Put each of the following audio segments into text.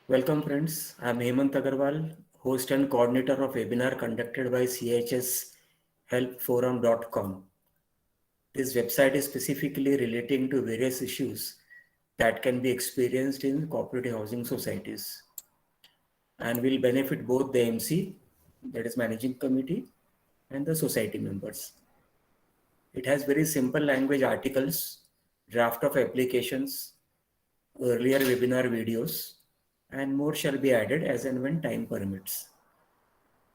Welcome friends, I am Hemant Agarwal, host and coordinator of webinar conducted by chshelpforum.com. This website is specifically relating to various issues that can be experienced in cooperative housing societies and will benefit both the MC, that is managing committee, and the society members. It has very simple language articles, draft of applications, earlier webinar videos, and more shall be added as and when time permits.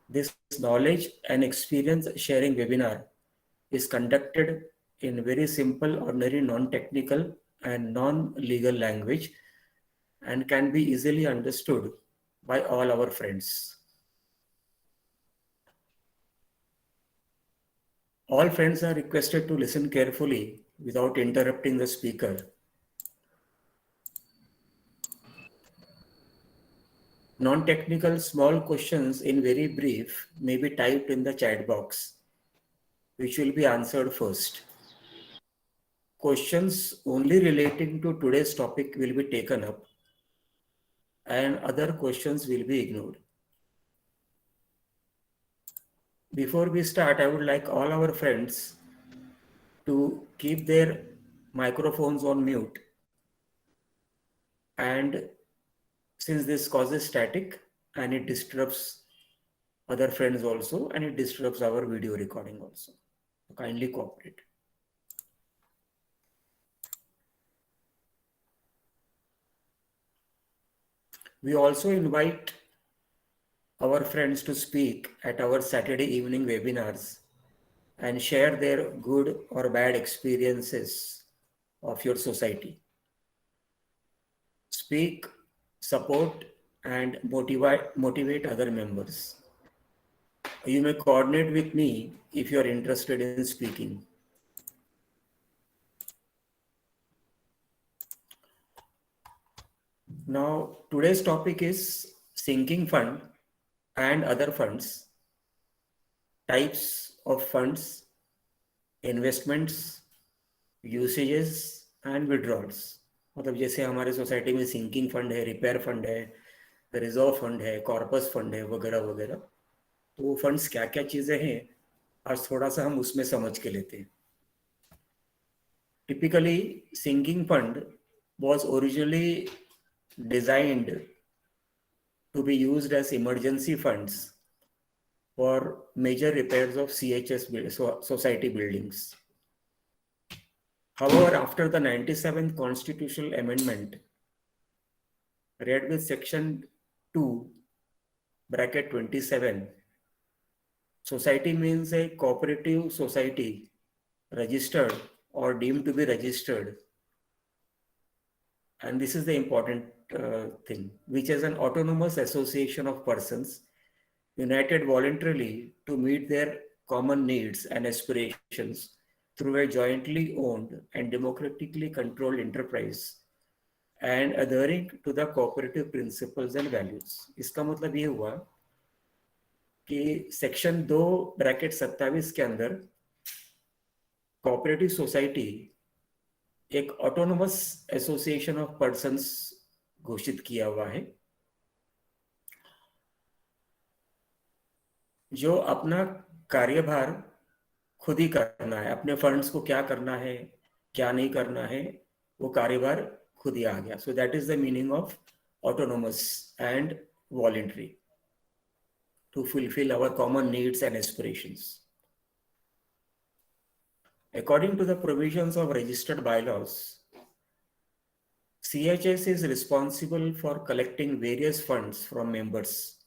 This knowledge and experience sharing webinar is conducted in very simple, ordinary, non-technical and non-legal language and can be easily understood by all our friends. All friends are requested to listen carefully without interrupting the speaker. Non-technical small questions in very brief may be typed in the chat box, which will be answered first. Questions only relating to today's topic will be taken up and other questions will be ignored. Before we start, I would like all our friends to keep their microphones on mute. And since this causes static and it disturbs other friends also, and it disturbs our video recording also. So kindly cooperate. We also invite our friends to speak at our Saturday evening webinars and share their good or bad experiences of your society. Speak, support, and motivate other members. You may coordinate with me if you are interested in speaking. Now, today's topic is sinking fund and other funds, types of funds, investments, usages and withdrawals. मतलब जैसे हमारे society में sinking fund है, repair fund है, reserve fund है, corpus fund है वगैरह वगैरह. तो वो फंड्स क्या क्या चीज़ें हैं आज थोड़ा सा हम उसमें समझ के लेते हैं. Typically, sinking fund was originally designed to be used as emergency funds for major repairs of CHS society buildings. However, after the 97th constitutional amendment, read with section 2, bracket 27, society means a cooperative society registered or deemed to be registered. And this is the important thing, which is an autonomous association of persons united voluntarily to meet their common needs and aspirations through a jointly owned and democratically controlled enterprise and adhering to the cooperative principles and values. इसका मतलब ये हुआ कि section 2 bracket 27 के अंदर cooperative society एक autonomous association of persons घोषित किया हुआ है जो अपना कार्यभार खुद ही करना है. अपने फंड्स को क्या करना है, क्या नहीं करना है, वो कार्यभार खुद ही आ गया. सो that is the meaning of autonomous and voluntary to fulfill our common needs and aspirations. According to the provisions of registered bylaws, CHS is responsible for collecting various funds from members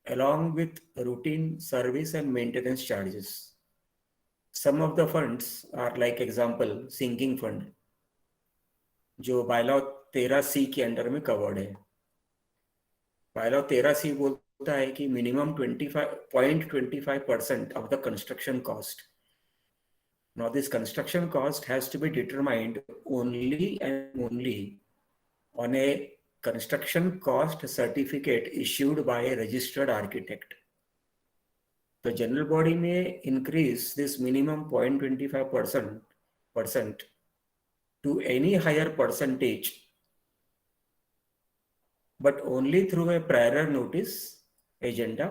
along with routine service and maintenance charges. Some of the funds are like example sinking fund, जो bylaw 13C के under में covered है. bylaw 13C बोलता है कि minimum 25.25% of the construction cost. Now this construction cost has to be determined only and only on a construction cost certificate issued by a registered architect. The general body may increase this minimum 0.25% to any higher percentage but only through a prior notice agenda.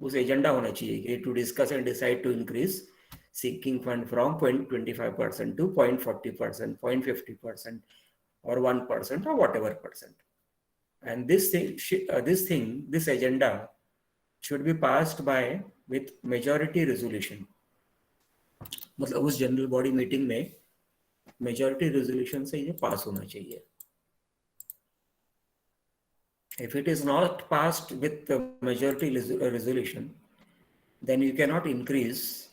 उस agenda होना चाहिए कि to discuss and decide to increase sinking fund from 0.25% to 0.40%, 0.50%, or 1%, or whatever percent. And this agenda should be passed by with majority resolution. मतलब उस general body meeting में majority resolution से ये पास होना चाहिए. If it is not passed with the majority resolution, then you cannot increase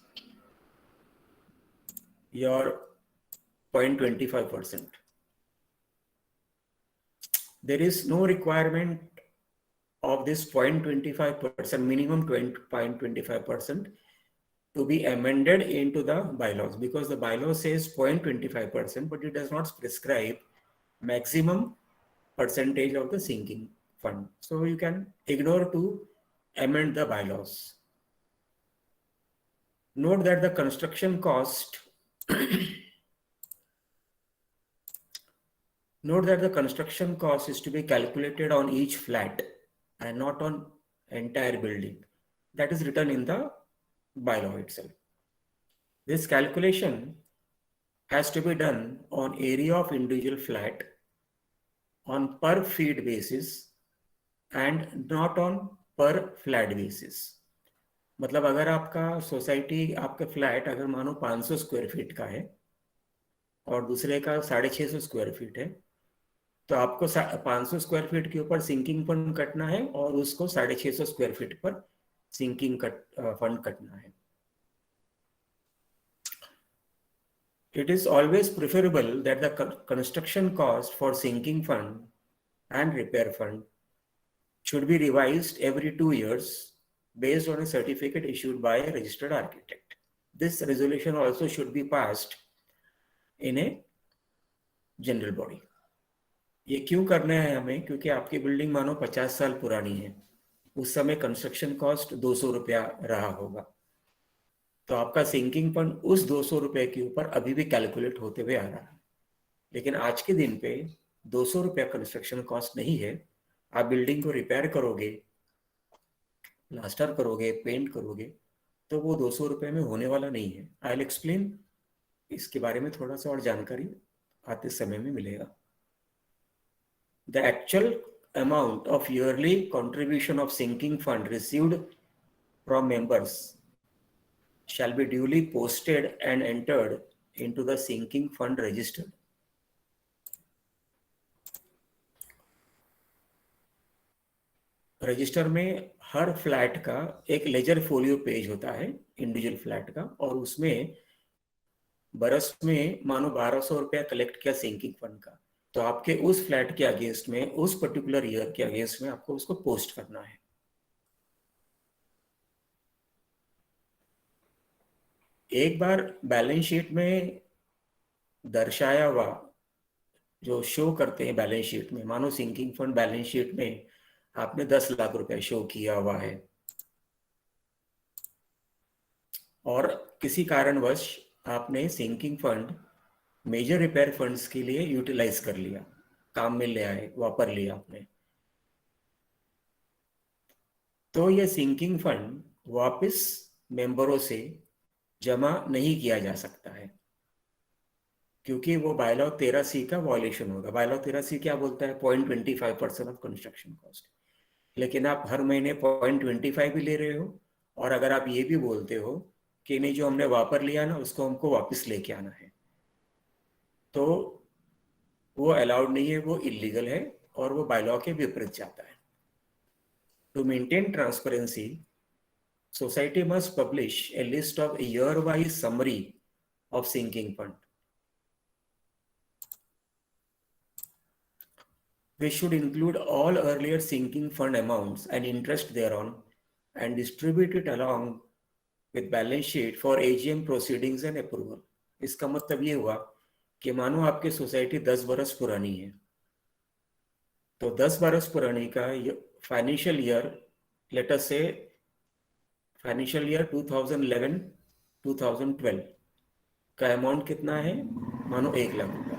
your 0.25%. There is no requirement of this 0.25%, minimum 0.25% to be amended into the bylaws, because the bylaw says 0.25%, but it does not prescribe maximum percentage of the sinking fund. So you can ignore to amend the bylaws. Note that the construction cost is to be calculated on each flat and not on entire building. That is written in the bylaw itself. This calculation has to be done on area of individual flat on per feet basis and not on per flat basis. मतलब अगर आपका society, आपका flat अगर मानो 500 square feet का है और दूसरे का 650 स्क्वायर फीट है, तो आपको 500 स्क्वायर फीट के ऊपर सिंकिंग फंड कटना है और उसको 650 स्क्वायर फीट पर सिंकिंग फंड कटना है. It is always preferable that the construction cost for sinking fund and repair fund should be revised every 2 years based on a certificate issued by a registered architect. This resolution also should be passed in a general body. ये क्यों करना है हमें? क्योंकि आपकी building मानो 50 साल पुरानी है, उस समय कंस्ट्रक्शन कॉस्ट 200 रुपया रहा होगा, तो आपका सिंकिंग फंड उस 200 रुपए के ऊपर अभी भी कैलकुलेट होते हुए आ रहा है. लेकिन आज के दिन पे 200 रुपया कंस्ट्रक्शन कॉस्ट नहीं है. आप बिल्डिंग को रिपेयर करोगे, प्लास्टर करोगे, पेंट करोगे, तो वो 200 रुपये में होने वाला नहीं है. आई विल एक्सप्लेन, इसके बारे में थोड़ा सा और जानकारी आते समय में मिलेगा. The actual amount of yearly contribution of sinking fund received from members shall be duly posted and entered into the sinking fund register. Register में हर फ्लैट का एक लेजर फोलियो पेज होता है इंडिविजुअल फ्लैट का, और उसमें बरस में मानो 1200 रुपया कलेक्ट किया सिंकिंग फंड का, तो आपके उस फ्लैट के अगेंस्ट में, उस पर्टिकुलर ईयर के अगेंस्ट में आपको उसको पोस्ट करना है. एक बार बैलेंस शीट में दर्शाया हुआ, जो शो करते हैं बैलेंस शीट में, मानो सिंकिंग फंड बैलेंस शीट में आपने 10 लाख रुपए शो किया हुआ है और किसी कारणवश आपने sinking fund major repair funds के लिए यूटिलाइज कर लिया, काम में ले आए, वापर लिया आपने, तो ये सिंकिंग फंड वापस मेंबरों से जमा नहीं किया जा सकता है, क्योंकि वो बायलॉ 13C का वॉयलेशन होगा. बायलॉ 13C क्या बोलता है? 0.25% ऑफ कंस्ट्रक्शन कॉस्ट. लेकिन आप हर महीने 0.25 भी ले रहे हो, और अगर आप ये भी बोलते हो कि नहीं, जो हमने वापर लिया ना उसको हमको वापस लेके आना है, तो वो अलाउड नहीं है, वो इलीगल है और वो बायलॉ के विपरीत जाता है. To maintain transparency, society must publish a list of year-wise summary of sinking fund. We should include all earlier sinking fund amounts and interest thereon and distribute it along with balance sheet for AGM proceedings and approval. इसका मतलब ये हुआ कि मानो आपकी society 10 बरस पुरानी है, तो 10 बरस पुरानी का फाइनेंशियल ईयर, लेट अस से फाइनेंशियल ईयर 2011-2012 का अमाउंट कितना है? मानो 1 लाख रुपया.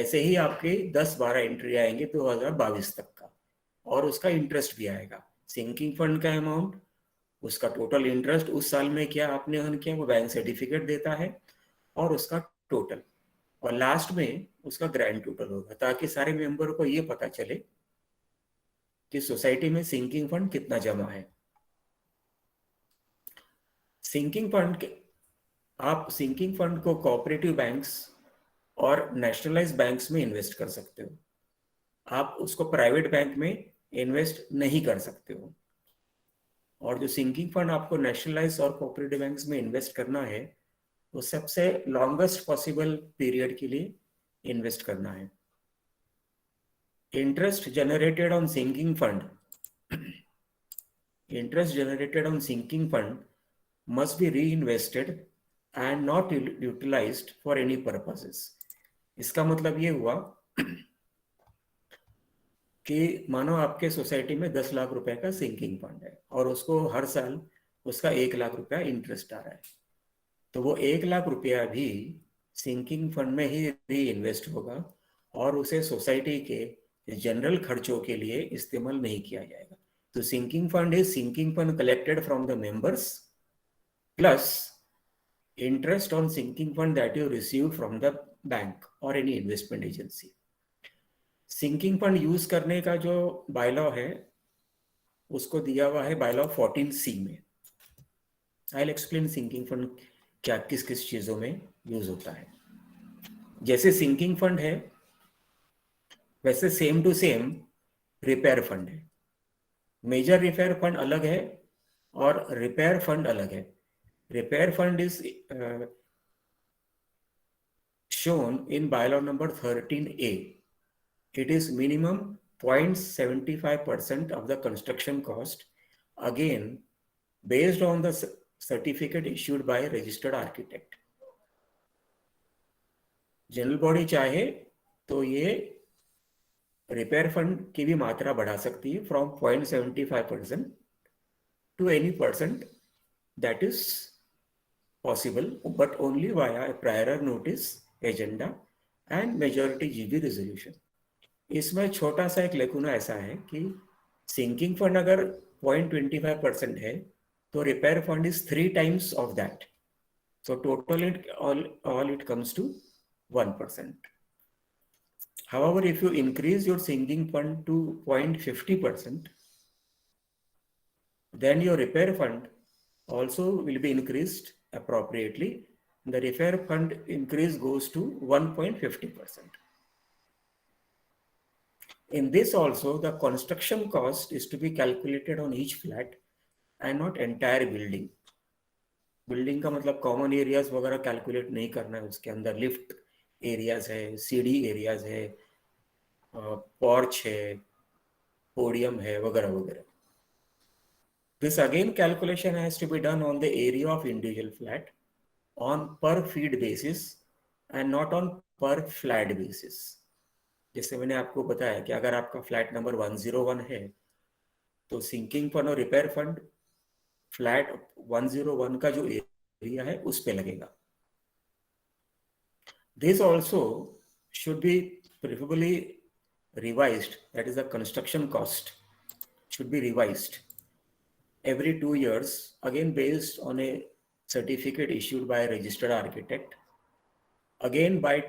ऐसे ही आपके 10-12 एंट्री आएंगे 2022 तक का, और उसका इंटरेस्ट भी आएगा। सिंकिंग फंड का अमाउंट, उसका टोटल इंटरेस्ट, उस साल में क्या आपने अर्न किया वो बैंक सर्टिफिकेट देता है, और उसका टोटल, और लास्ट में उसका ग्रैंड टोटल होगा, ताकि सारे मेंबर को ये पता चले कि सोसाइटी में सिंकिंग फंड कितना जमा है। सिंकिंग फंड के, आप सिंकिंग फंड को कोऑपरेटिव बैंक्स और नेशनलाइज्ड बैंक्स में इन्वेस्ट कर सकते हो, आप उसको प्राइवेट बैंक में इन्वेस्ट नहीं कर सकते हो। और जो सिंकिंग फंड आपको नेशनलाइज्ड और कोऑपरेटिव बैंक्स में इन्वेस्ट करना है, वो सबसे लॉन्गेस्ट पॉसिबल पीरियड के लिए इन्वेस्ट करना है। Interest generated on sinking fund, interest generated on sinking fund must be reinvested and not utilized for any purposes. इसका मतलब ये हुआ कि मानो आपके सोसाइटी में 10 लाख रुपए का सिंकिंग फंड है और उसको हर साल उसका 1 लाख रुपया इंटरेस्ट आ रहा है, तो वो 1 लाख रुपया भी सिंकिंग फंड में ही री इन्वेस्ट होगा और उसे सोसाइटी के जनरल खर्चों के लिए इस्तेमाल नहीं किया जाएगा। तो sinking fund is sinking fund collected from the members plus interest on sinking fund that you received from the bank or any investment agency. sinking fund use करने का जो बायलॉ है उसको दिया हुआ है बायलॉ 14C में। I'll explain sinking fund क्या किस किस चीजों में यूज होता है। जैसे sinking fund है वैसे same to same repair fund है। मेजर रिपेयर फंड अलग है और रिपेयर फंड अलग है। Repair fund is shown in bylaw number 13A. It is minimum 0.75% of the construction cost, again based on the certificate issued by a registered architect. General body चाहे तो ये repair fund की भी मात्रा बढ़ा सकती है from 0.75% to any percent that is possible, but only via a prior notice, agenda and majority GB resolution. इसमें छोटा सा एक लेकुना ऐसा है कि सिंकिंग फंड अगर 0.25% है तो repair fund is 3 times of that, so total it all it comes to 1%. However, if you increase your sinking fund to 0.50%, then your repair fund also will be increased appropriately. The repair fund increase goes to 1.50%. In this also, the construction cost is to be calculated on each flat and not entire building. Building का मतलब common areas वगैरह calculate नहीं करना है, उसके अंदर lift areas है, सीढ़ी एरियाज है, पोर्च है, पोडियम है, वगैरह वगैरह. This again calculation has to be done on the area of individual flat on per feet basis and not on per flat basis. जैसे मैंने आपको बताया कि अगर आपका फ्लैट नंबर 101 है तो सिंकिंग फंड और रिपेयर फंड फ्लैट 101 का जो एरिया है उस पे लगेगा. This also should be preferably revised, that is the construction cost should be revised every 2 years, again based on a certificate issued by a registered architect, again by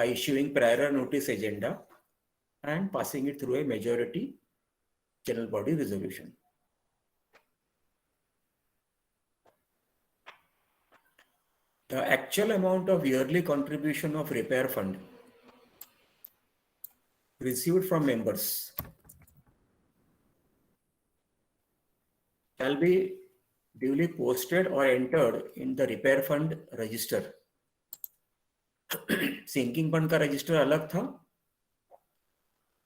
issuing prior notice agenda and passing it through a majority general body resolution. The actual amount of yearly contribution of repair fund received from members shall be duly posted or entered in the repair fund register. Sinking fund का register अलग था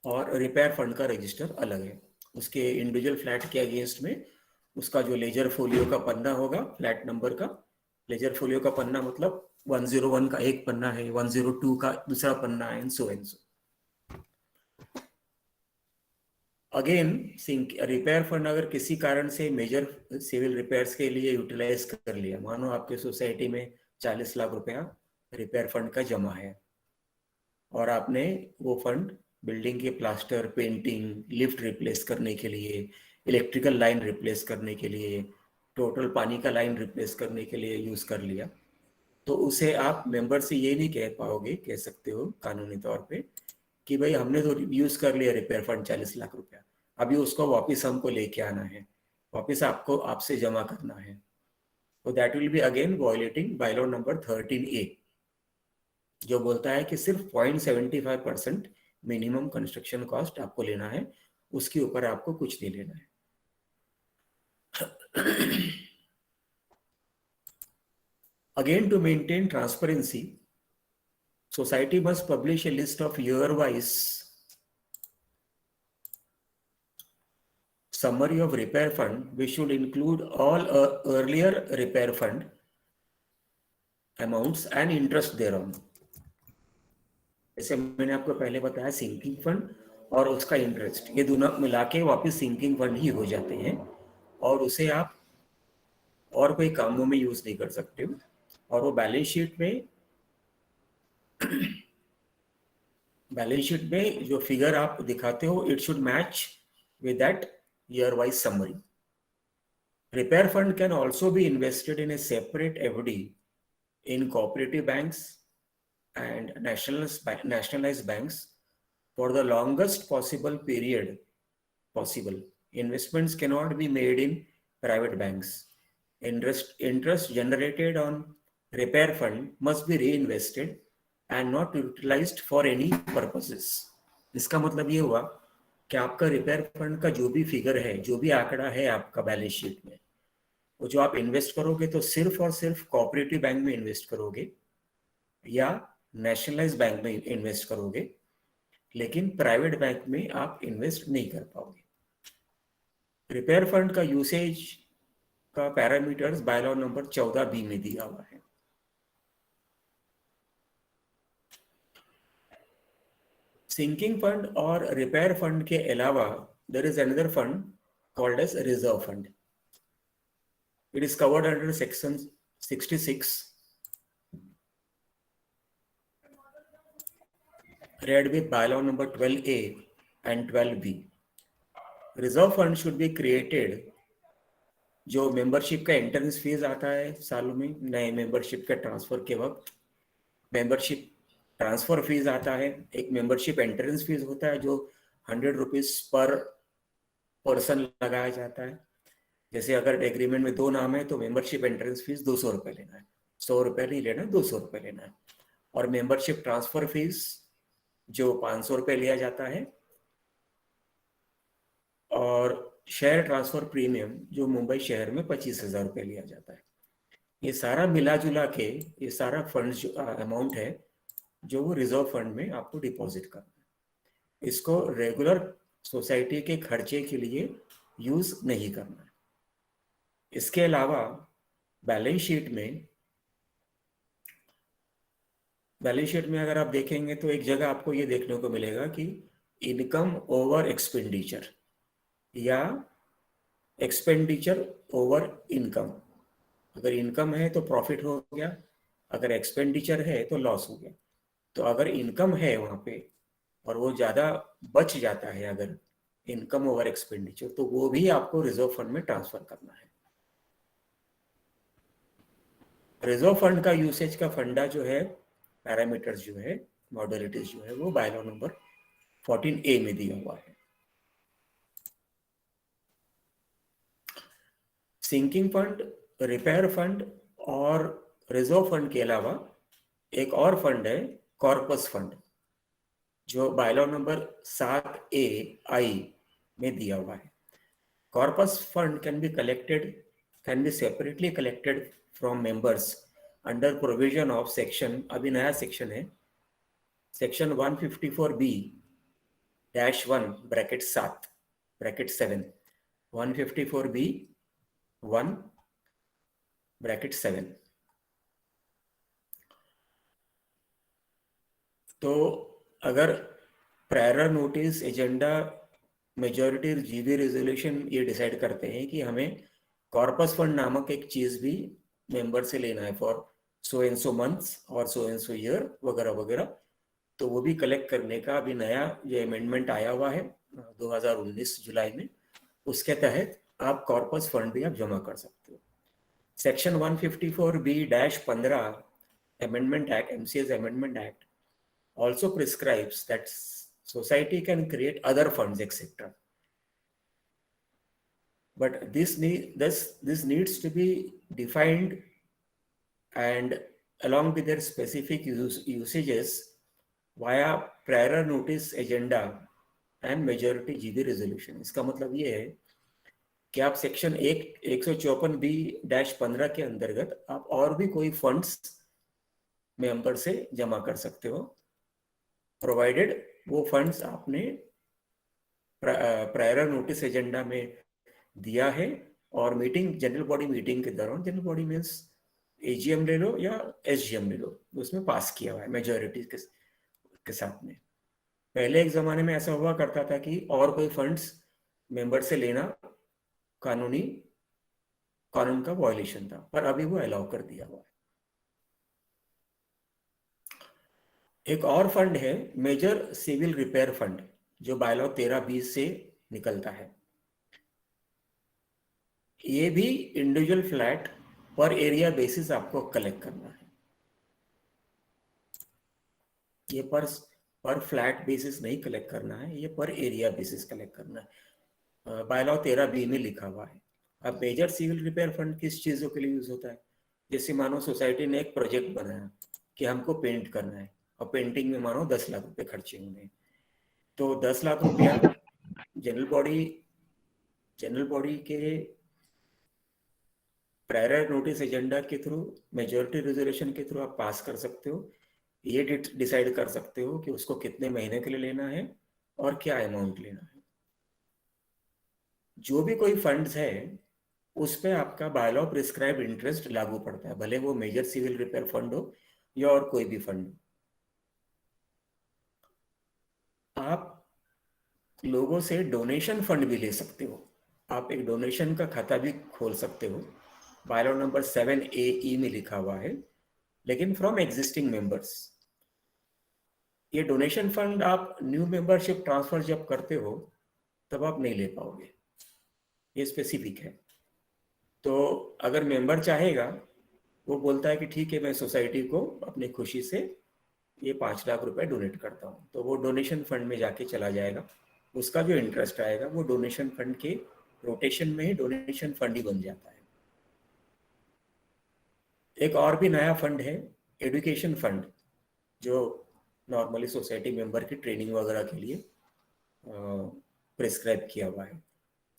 और repair fund का register अलग है. उसके individual flat के against में उसका जो लेजर फोलियो का पन्ना होगा, फ्लैट नंबर का लेजर फोलियो का पन्ना मतलब 101 का एक पन्ना है, 102 का दूसरा पन्ना है, and so. Again repair fund अगर किसी कारण से मेजर सिविल रिपेयर्स के लिए यूटिलाइज कर लिया, मानो आपके सोसाइटी में 40 लाख रुपया रिपेयर फंड का जमा है और आपने वो फंड बिल्डिंग के प्लास्टर, पेंटिंग, लिफ्ट रिप्लेस करने के लिए, इलेक्ट्रिकल लाइन रिप्लेस करने के लिए, टोटल पानी का लाइन रिप्लेस करने के लिए यूज कर लिया, तो उसे आप मेंबर से ये नहीं कह सकते हो कानूनी तौर पे कि भाई हमने तो यूज कर लिया रिपेयर फंड 40 लाख रुपया, अभी उसको वापस हमको लेके आना है, वापस आपको आपसे जमा करना है। तो that will be again violating bylaw number 13A, जो बोलता है कि सिर्फ 0.75% मिनिमम कंस्ट्रक्शन कॉस्ट आपको लेना है, उसके ऊपर आपको कुछ नहीं लेना है। Again, to maintain transparency, society must publish a list of year-wise summary of repair fund, which should include all earlier repair fund amounts and interest thereon. जैसे मैंने आपको पहले बताया सिंकिंग फंड और उसका इंटरेस्ट, ये दोनों मिला के वापस सिंकिंग फंड ही हो जाते हैं और उसे आप और कोई कामों में यूज नहीं कर सकते हो, और वो बैलेंस शीट में जो फिगर आप दिखाते हो, it should match with that year-wise summary. Repair fund can also be invested in a separate FD in cooperative banks and nationalized banks for the longest possible period possible. Investments cannot be made in private banks. Interest generated on repair fund must be reinvested and not utilized for any purposes. इसका मतलब ये हुआ कि आपका repair fund का जो भी figure है, जो भी आंकड़ा है आपका बैलेंस शीट में, वो जो आप इन्वेस्ट करोगे तो सिर्फ और सिर्फ कोऑपरेटिव बैंक में इन्वेस्ट करोगे या नेशनलाइज बैंक में इन्वेस्ट करोगे, लेकिन प्राइवेट बैंक में आप इन्वेस्ट नहीं कर पाओगे। रिपेयर फंड का यूसेज का पैरामीटर्स बायलॉ नंबर 14B में दिया हुआ है। सिंकिंग फंड और रिपेयर फंड के अलावा there is another fund called as reserve fund. It is covered under section 66, read with bylaw number 12A and 12B. Reserve fund should be created, जो membership का entrance fees आता है सालों में, नए मेंबरशिप के ट्रांसफर के वक्त मेंबरशिप ट्रांसफर फीस आता है, एक मेंबरशिप एंट्रेंस फीस होता है जो 100 रुपीज पर पर्सन लगाया जाता है। जैसे अगर एग्रीमेंट में 2 नाम है तो मेंबरशिप एंट्रेंस फीस 200 रुपए लेना है, 100 रुपए नहीं लेना, 200 रुपए लेना है। और मेंबरशिप ट्रांसफर फीस जो 500 रुपए लिया जाता है, और शेयर ट्रांसफर प्रीमियम जो मुंबई शहर में 25,000 रुपए लिया जाता है। ये सारा मिला जुला के ये सारा फंड जो अमाउंट है जो वो रिजर्व फंड में आपको डिपॉजिट करना है। इसको रेगुलर सोसाइटी के खर्चे के लिए यूज नहीं करना है। इसके अलावा बैलेंस शीट में अगर आप देखेंगे तो एक जगह आपको ये देखने को मिलेगा कि इनकम ओवर एक्सपेंडिचर या एक्सपेंडिचर ओवर इनकम। अगर इनकम है तो प्रॉफिट हो गया, अगर एक्सपेंडिचर है तो लॉस हो गया। तो अगर इनकम है वहां पे और वो ज्यादा बच जाता है, अगर इनकम ओवर एक्सपेंडिचर, तो वो भी आपको रिजर्व फंड में ट्रांसफर करना है। रिजर्व फंड का यूसेज का फंडा जो है, पैरामीटर्स जो है, मॉडलिटीज जो है, वो बायलॉ नंबर 14A में दिया हुआ है। सिंकिंग फंड, रिपेयर फंड और रिजर्व फंड के अलावा एक और फंड है कॉर्पस फंड, जो बायलॉ नंबर 7A(I) में दिया हुआ है। Corpus fund can be separately collected from members under provision of section, अभी नया सेक्शन है, सेक्शन 154B-1(7), 154B(1)(7). तो अगर prior notice, agenda, majority GB resolution ये डिसाइड करते हैं कि हमें कॉर्पस फंड नामक एक चीज भी मेंबर से लेना है for so and so months और सो एंड सो ईयर वगैरह वगैरह, तो वो भी कलेक्ट करने का अभी नया ये अमेंडमेंट आया हुआ है 2019 जुलाई में। उसके तहत आप कॉर्पस फंड भी आप जमा कर सकते हो। Section 154B-15 Amendment Act, MCA's Amendment Act, also prescribes that society can create other funds, etc. But this needs to be defined, and along with their specific usages via prior notice agenda and majority GB resolution. इसका मतलब ये है कि आप section 154B-15 के अंतर्गत आप और भी कोई फंड्स मेंबर से जमा कर सकते हो, प्रोवाइडेड वो फंड्स आपने प्रायर नोटिस एजेंडा में दिया है और मीटिंग, जनरल बॉडी मीटिंग के दौरान, जनरल बॉडी मीन्स एजीएम ले लो या एसजीएम ले लो, उसमें पास किया हुआ है मेजॉरिटी के साथ में। पहले एक जमाने में ऐसा हुआ करता था कि और कोई फंड्स मेंबर से लेना कानून का वायलेशन था, पर अभी वो अलाउ कर दिया हुआ है। एक और फंड है मेजर सिविल रिपेयर फंड, जो बायलॉ 13-20 से निकलता है। ये भी इंडिविजुअल फ्लैट पर एरिया बेसिस आपको कलेक्ट करना है। ये पर फ्लैट बेसिस नहीं कलेक्ट करना है, ये पर एरिया बेसिस कलेक्ट करना है। बायलॉ 13B में लिखा हुआ है। अब मेजर सिविल रिपेयर फंड किस चीजों के लिए यूज होता है? जैसे मानो सोसाइटी ने एक प्रोजेक्ट बनाया कि हमको पेंट करना है और पेंटिंग में मानो 10 लाख रुपए खर्चे होंगे, तो 10 लाख रुपया जनरल बॉडी के प्रायर नोटिस एजेंडा के थ्रू, मेजॉरिटी रेजोल्यूशन के थ्रू आप पास कर सकते हो। ये डिसाइड कर सकते हो कि उसको कितने महीने के लिए लेना है और क्या अमाउंट लेना है। जो भी कोई फंड्स है उस पे आपका बायलॉ प्रिस्क्राइब इंटरेस्ट लागू पड़ता है, भले वो मेजर सिविल रिपेयर फंड हो या और कोई भी फंड हो। आप लोगों से डोनेशन फंड भी ले सकते हो, आप एक डोनेशन का खाता भी खोल सकते हो, बायलॉ नंबर 7AE में लिखा हुआ है, लेकिन फ्रॉम एग्जिस्टिंग मेंबर्स। ये डोनेशन फंड आप न्यू मेंबरशिप ट्रांसफर जब करते हो तब आप नहीं ले पाओगे, ये स्पेसिफिक है। तो अगर मेंबर चाहेगा, वो बोलता है कि ठीक है मैं सोसाइटी को अपनी खुशी से ये 5 लाख रुपए डोनेट करता हूँ, तो वो डोनेशन फंड में जाके चला जाएगा। उसका जो इंटरेस्ट आएगा वो डोनेशन फंड के रोटेशन में ही डोनेशन फंड ही बन जाता है। एक और भी नया फंड है एजुकेशन फंड, जो नॉर्मली सोसाइटी मेंबर की ट्रेनिंग वगैरह के लिए प्रिस्क्राइब किया हुआ है।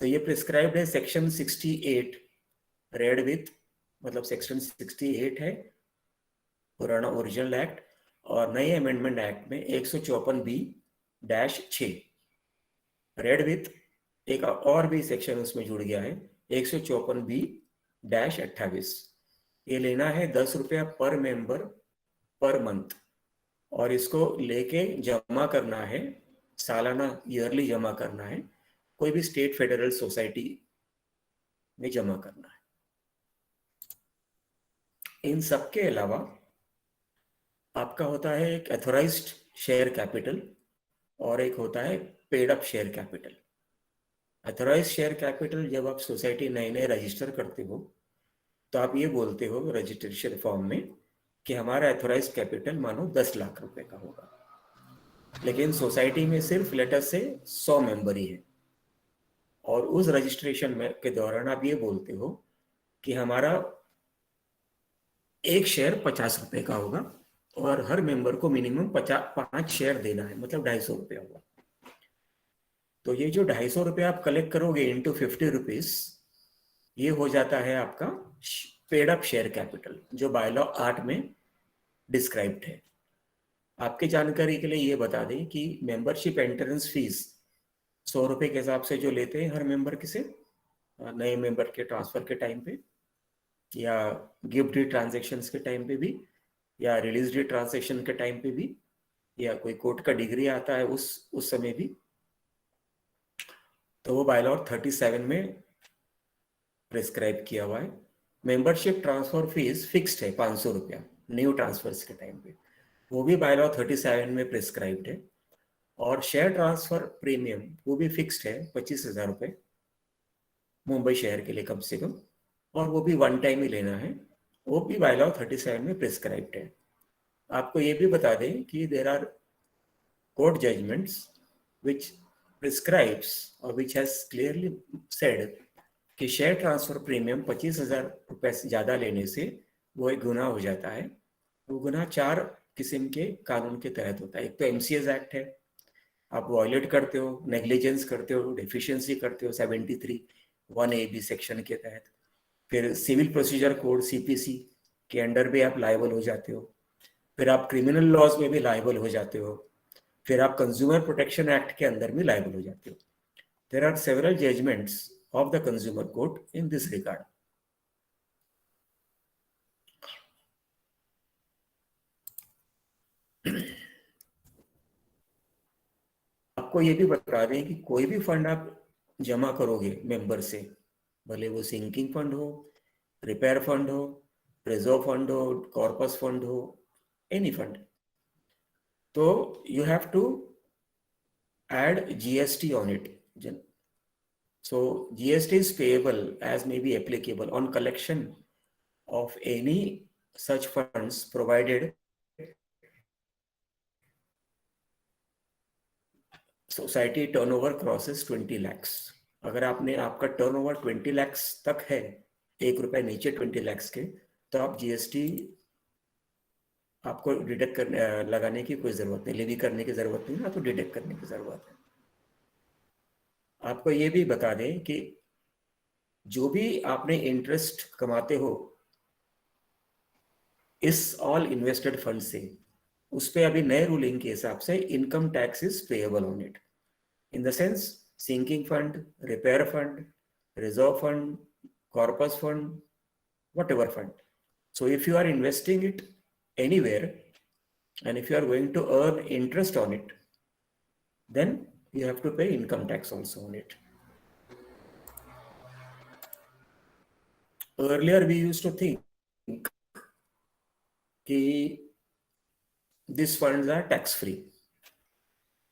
तो ये प्रिस्क्राइब्ड है सेक्शन 68 रेड विथ, मतलब सेक्शन 68 है पुराना ओरिजिनल एक्ट, और नए अमेंडमेंट एक्ट में 154B-6 रेड विथ एक और भी सेक्शन उसमें जुड़ गया है 154B-28। ये लेना है 10 रुपया पर मेंबर पर मंथ, और इसको लेके जमा करना है सालाना, ईयरली जमा करना है, कोई भी स्टेट फेडरल सोसाइटी में जमा करना है। इन सब के अलावा आपका होता है एक एथोराइज्ड शेयर कैपिटल और एक होता है paid up share capital. Authorised share capital जब आप सोसाइटी नए नए रजिस्टर करते हो तो आप ये बोलते हो रजिस्ट्रेशन फॉर्म में कि हमारा एथोराइज्ड कैपिटल मानो 10 लाख रुपए का होगा, लेकिन सोसाइटी में सिर्फ लेटर से 100 मेंबर ही है, और उस रजिस्ट्रेशन में के दौरान आप ये बोलते हो कि हमारा एक शेयर 50 रुपए का होगा और हर मेंबर को मिनिमम 5 शेयर देना है, मतलब 250 रुपया होगा। तो ये जो 250 रुपया आप कलेक्ट करोगे इंटू 50 रुपीज, ये हो जाता है आपका पेड अप शेयर कैपिटल, जो बायलॉ 8 में डिस्क्राइब्ड है। आपकी जानकारी के लिए ये बता दें कि मेंबरशिप एंट्रेंस फीस 100 रुपए के हिसाब से जो लेते हैं हर मेंबर के से, नए मेंबर के ट्रांसफर के टाइम पे, या गिफ्ट डीड ट्रांजेक्शन्स के टाइम पे भी, या रिलीज डीड ट्रांजेक्शन के टाइम पे भी, या कोई कोर्ट का डिग्री आता है उस समय भी, तो वो बायलॉ 37 में प्रिस्क्राइब किया हुआ है। मेंबरशिप ट्रांसफर फीस फिक्स्ड है 500 रुपया न्यू ट्रांसफर्स के टाइम पे, वो भी बाय लॉ 37 में प्रिस्क्राइब्ड है। और शेयर ट्रांसफर प्रीमियम वो भी फिक्स्ड है 25,000 रुपये मुंबई शहर के लिए कम से कम, और वो भी वन टाइम ही लेना है। वो भी बाय लॉ 37 में प्रिस्क्राइब्ड है। आपको ये भी बता दें कि there are court judgments which prescribes or which has clearly said कि शेयर ट्रांसफर प्रीमियम 25,000 रुपए से ज़्यादा लेने से वो एक गुनाह हो जाता है। वो गुनाह 4 किस्म के कानून के तहत होता है। एक तो MCS एक्ट है, आप वॉयलेट करते हो, नेग्लिजेंस करते हो, डेफिशिएंसी करते हो 73 1AB सेक्शन के तहत। फिर सिविल प्रोसीजर कोड CPC के अंडर भी आप लायबल हो जाते हो। फिर आप क्रिमिनल लॉज में भी लायबल हो जाते हो। फिर आप कंज्यूमर प्रोटेक्शन एक्ट के अंदर भी लायबल हो जाते हो। There are several judgments of the consumer court in this regard. आपको ये भी बता दें कि कोई भी फंड आप जमा करोगे मेंबर से, भले वो सिंकिंग फंड हो, रिपेयर फंड हो, रिजर्व फंड हो, कॉर्पस फंड हो, एनी फंड, तो you have to add GST on it. So GST is payable as may be applicable on collection of any such funds provided society turnover crosses 20 lakhs. अगर आपका turnover 20 lakhs तक है, 1 रुपए नीचे 20 lakhs के, तो आप GST आपको डिडक्ट लगाने की कोई जरूरत नहीं, लेवी करने की जरूरत नहीं, आपको डिडक्ट करने की जरूरत है। आपको ये भी बता दें कि जो भी आपने इंटरेस्ट कमाते हो इस ऑल इन्वेस्टेड फंड से, उस पे अभी नए रूलिंग के हिसाब से income tax is payable on it, in the sense sinking fund, repair fund, reserve fund, corpus fund, whatever fund. So if you are investing it anywhere and if you are going to earn interest on it, then you have to pay income tax also on it. Earlier we used to think that these funds are tax free,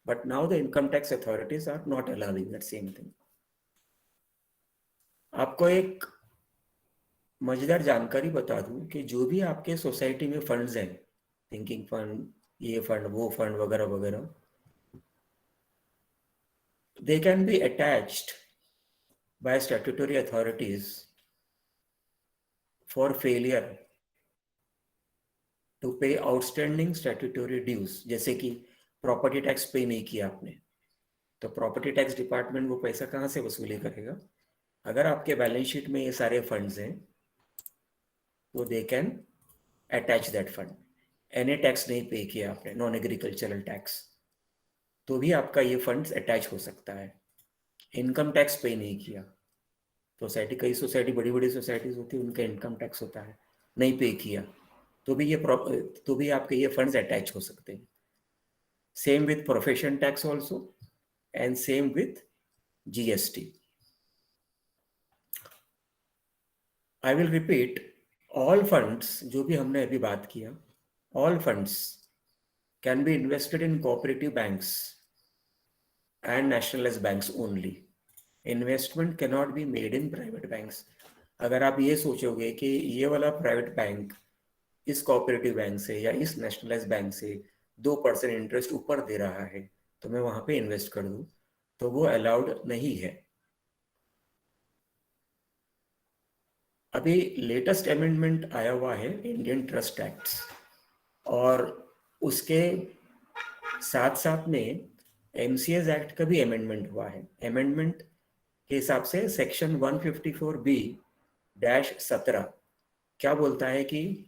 but now the income tax authorities are not allowing that same thing. आपको एक मजेदार जानकारी बता दूं कि जो भी आपके सोसाइटी में फंड्स हैं, थिंकिंग फंड, ये फंड, वो फंड वगैरह वगैरह, they can be attached by statutory authorities for failure to pay outstanding statutory dues. जैसे कि प्रॉपर्टी टैक्स पे नहीं किया आपने, तो प्रॉपर्टी टैक्स डिपार्टमेंट वो पैसा कहाँ से वसूली करेगा? अगर आपके बैलेंस शीट में ये सारे फंड्स हैं तो they can attach that fund. Any tax नहीं पे किया आपने, नॉन एग्रीकल्चरल टैक्स, तो भी आपका ये फंड्स अटैच हो सकता है। इनकम टैक्स पे नहीं किया, सोसाइटी, कई सोसाइटी, बड़ी बड़ी सोसाइटीज होती है, उनका इनकम टैक्स होता है, नहीं पे किया, तो भी आपके ये फंड्स अटैच हो सकते हैं। Same with profession tax also and same with GST. I will repeat, all funds जो भी हमने अभी बात किया, all funds can be invested in cooperative banks and nationalised banks only. Investment cannot be made in private banks. अगर आप ये सोचोगे कि ये वाला प्राइवेट बैंक इस कोऑपरेटिव बैंक से या इस नेशनलाइज्ड बैंक से 2% इंटरेस्ट ऊपर दे रहा है तो मैं वहां पे इन्वेस्ट कर दूं, तो वो अलाउड नहीं है. अभी लेटेस्ट अमेंडमेंट आया हुआ है इंडियन ट्रस्ट एक्ट, और उसके साथ साथ में MCS एक्ट का भी अमेंडमेंट हुआ है. अमेंडमेंट के हिसाब से सेक्शन 154B-17 क्या बोलता है कि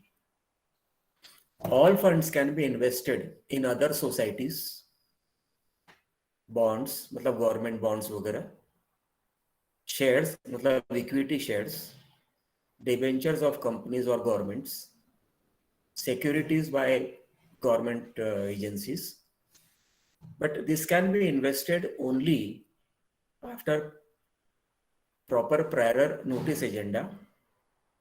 all funds can be invested in other societies, bonds मतलब गवर्नमेंट बॉन्ड्स वगैरह, शेयर्स मतलब equity shares, debentures of companies और governments, securities by government agencies, but this can be invested only after proper prior notice agenda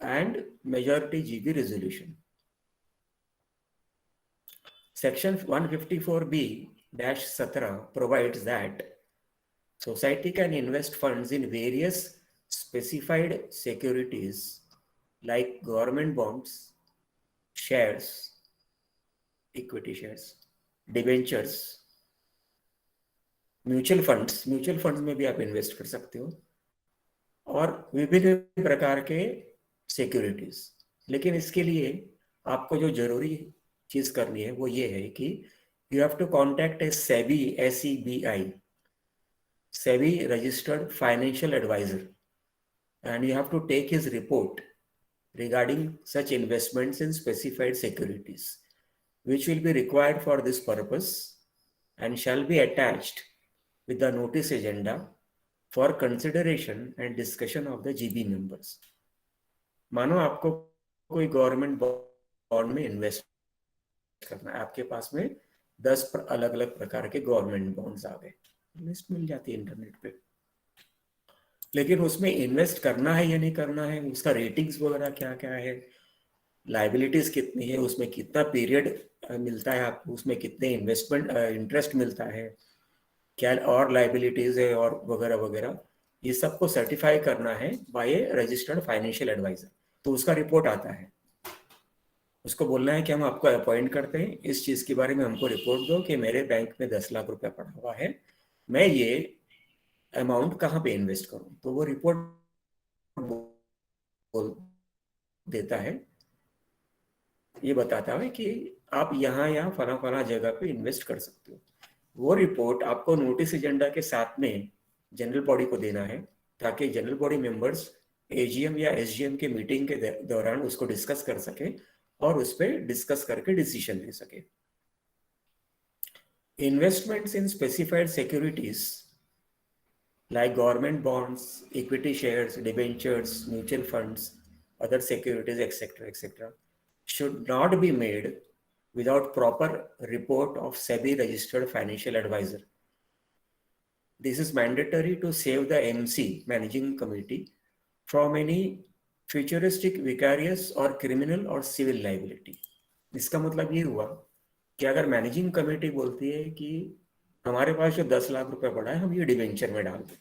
and majority GB resolution. Section 154B-17 provides that society can invest funds in various specified securities like government bonds, shares, equity shares, debentures, mutual funds में भी आप invest कर सकते हो और विभिन्न प्रकार के सिक्योरिटीज। लेकिन इसके लिए आपको जो जरूरी चीज करनी है वो ये है कि you have to contact a SEBI SEBI registered financial advisor and you have to take his report regarding such investments in specified securities which will be required for this purpose and shall be attached with the notice agenda for consideration and discussion of the GB members. मानो आपको कोई government bond में invest करना है, आपके पास में 10 अलग अलग प्रकार के गवर्नमेंट बॉन्ड्स आ गए, लिस्ट मिल जाती है इंटरनेट पे। लेकिन उसमें इन्वेस्ट करना है या नहीं करना है, उसका रेटिंग्स वगैरह क्या क्या है, लाइबिलिटीज कितनी है, उसमें कितना पीरियड मिलता है आपको, उसमें कितने इन्वेस्टमेंट इंटरेस्ट मिलता है, क्या और लाइबिलिटीज है और वगैरह वगैरह, ये सबको सर्टिफाई करना है बाय ए रजिस्टर्ड फाइनेंशियल एडवाइजर। तो उसका रिपोर्ट आता है, उसको बोलना है कि हम आपको अपॉइंट करते हैं, इस चीज के बारे में हमको रिपोर्ट दो कि मेरे बैंक में 10 लाख रुपया पड़ा हुआ है, मैं ये अमाउंट कहाँ पे इन्वेस्ट करूं। तो वो रिपोर्ट देता है, ये बताता है कि आप यहाँ यहाँ फला फला जगह पे इन्वेस्ट कर सकते हो। वो रिपोर्ट आपको नोटिस एजेंडा के साथ में जनरल बॉडी को देना है ताकि जनरल बॉडी मेंबर्स AGM या SGM के मीटिंग के दौरान उसको डिस्कस कर सके और उस पर डिस्कस करके डिसीजन ले सके। Investments in specified securities like government bonds, equity shares, debentures, mutual funds, other securities, etc., should not be made without proper report of SEBI registered financial advisor. This is mandatory to save the MC, managing committee, from any futuristic, vicarious or criminal or civil liability. इसका मतलब ये हुआ कि अगर managing committee बोलती है कि हमारे पास जो 10 लाख रुपए पड़ा है, हम ये डिवेंचर में डाल देते हैं,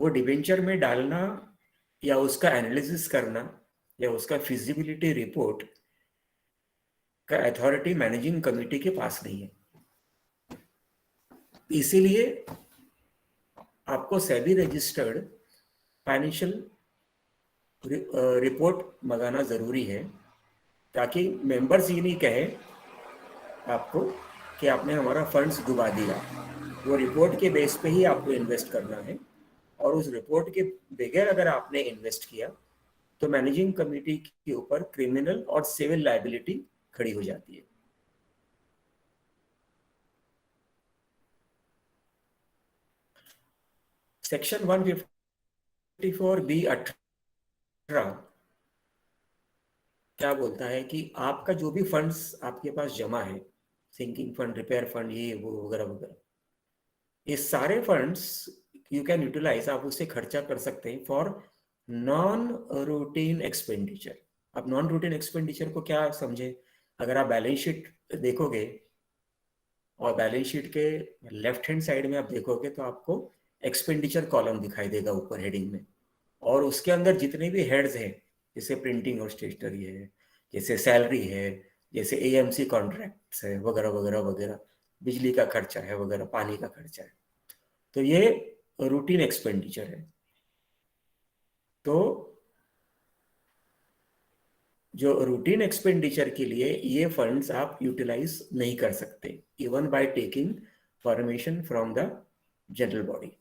वो डिवेंचर में डालना या उसका एनालिसिस करना या उसका फिजिबिलिटी रिपोर्ट का अथॉरिटी मैनेजिंग कमेटी के पास नहीं है। इसीलिए आपको सेबी रजिस्टर्ड फाइनेंशियल रिपोर्ट मंगाना जरूरी है ताकि मेंबर्स ये नहीं कहे आपको कि आपने हमारा फंड्स डुबा दिया। वो रिपोर्ट के बेस पे ही आपको इन्वेस्ट करना है और उस रिपोर्ट के बगैर अगर आपने इन्वेस्ट किया तो मैनेजिंग कमेटी के ऊपर क्रिमिनल और सिविल लायबिलिटी खड़ी हो जाती है। सेक्शन 154B-18 क्या बोलता है कि आपका जो भी फंड्स आपके पास जमा है, सिंकिंग फंड, रिपेयर फंड, ये वो वगैरह वगैरह, ये सारे फंड्स यू कैन यूटिलाइज, आप उससे खर्चा कर सकते हैं फॉर नॉन रूटीन एक्सपेंडिचर। अब नॉन रूटीन एक्सपेंडिचर को क्या समझे, अगर आप बैलेंस शीट देखोगे और बैलेंस शीट के लेफ्ट हैंड साइड में आप देखोगे तो आपको एक्सपेंडिचर कॉलम दिखाई देगा ऊपर हेडिंग में, और उसके अंदर जितने भी हेड्स हैं, जैसे प्रिंटिंग और स्टेशनरी है, जैसे सैलरी है, जैसे AMC कॉन्ट्रैक्ट्स है वगैरह वगैरह वगैरह, बिजली का खर्चा है वगैरह, पानी का खर्चा है, तो ये रूटीन एक्सपेंडिचर है। तो जो रूटीन एक्सपेंडिचर के लिए ये फंड्स आप यूटिलाइज नहीं कर सकते even by taking permission from the general body.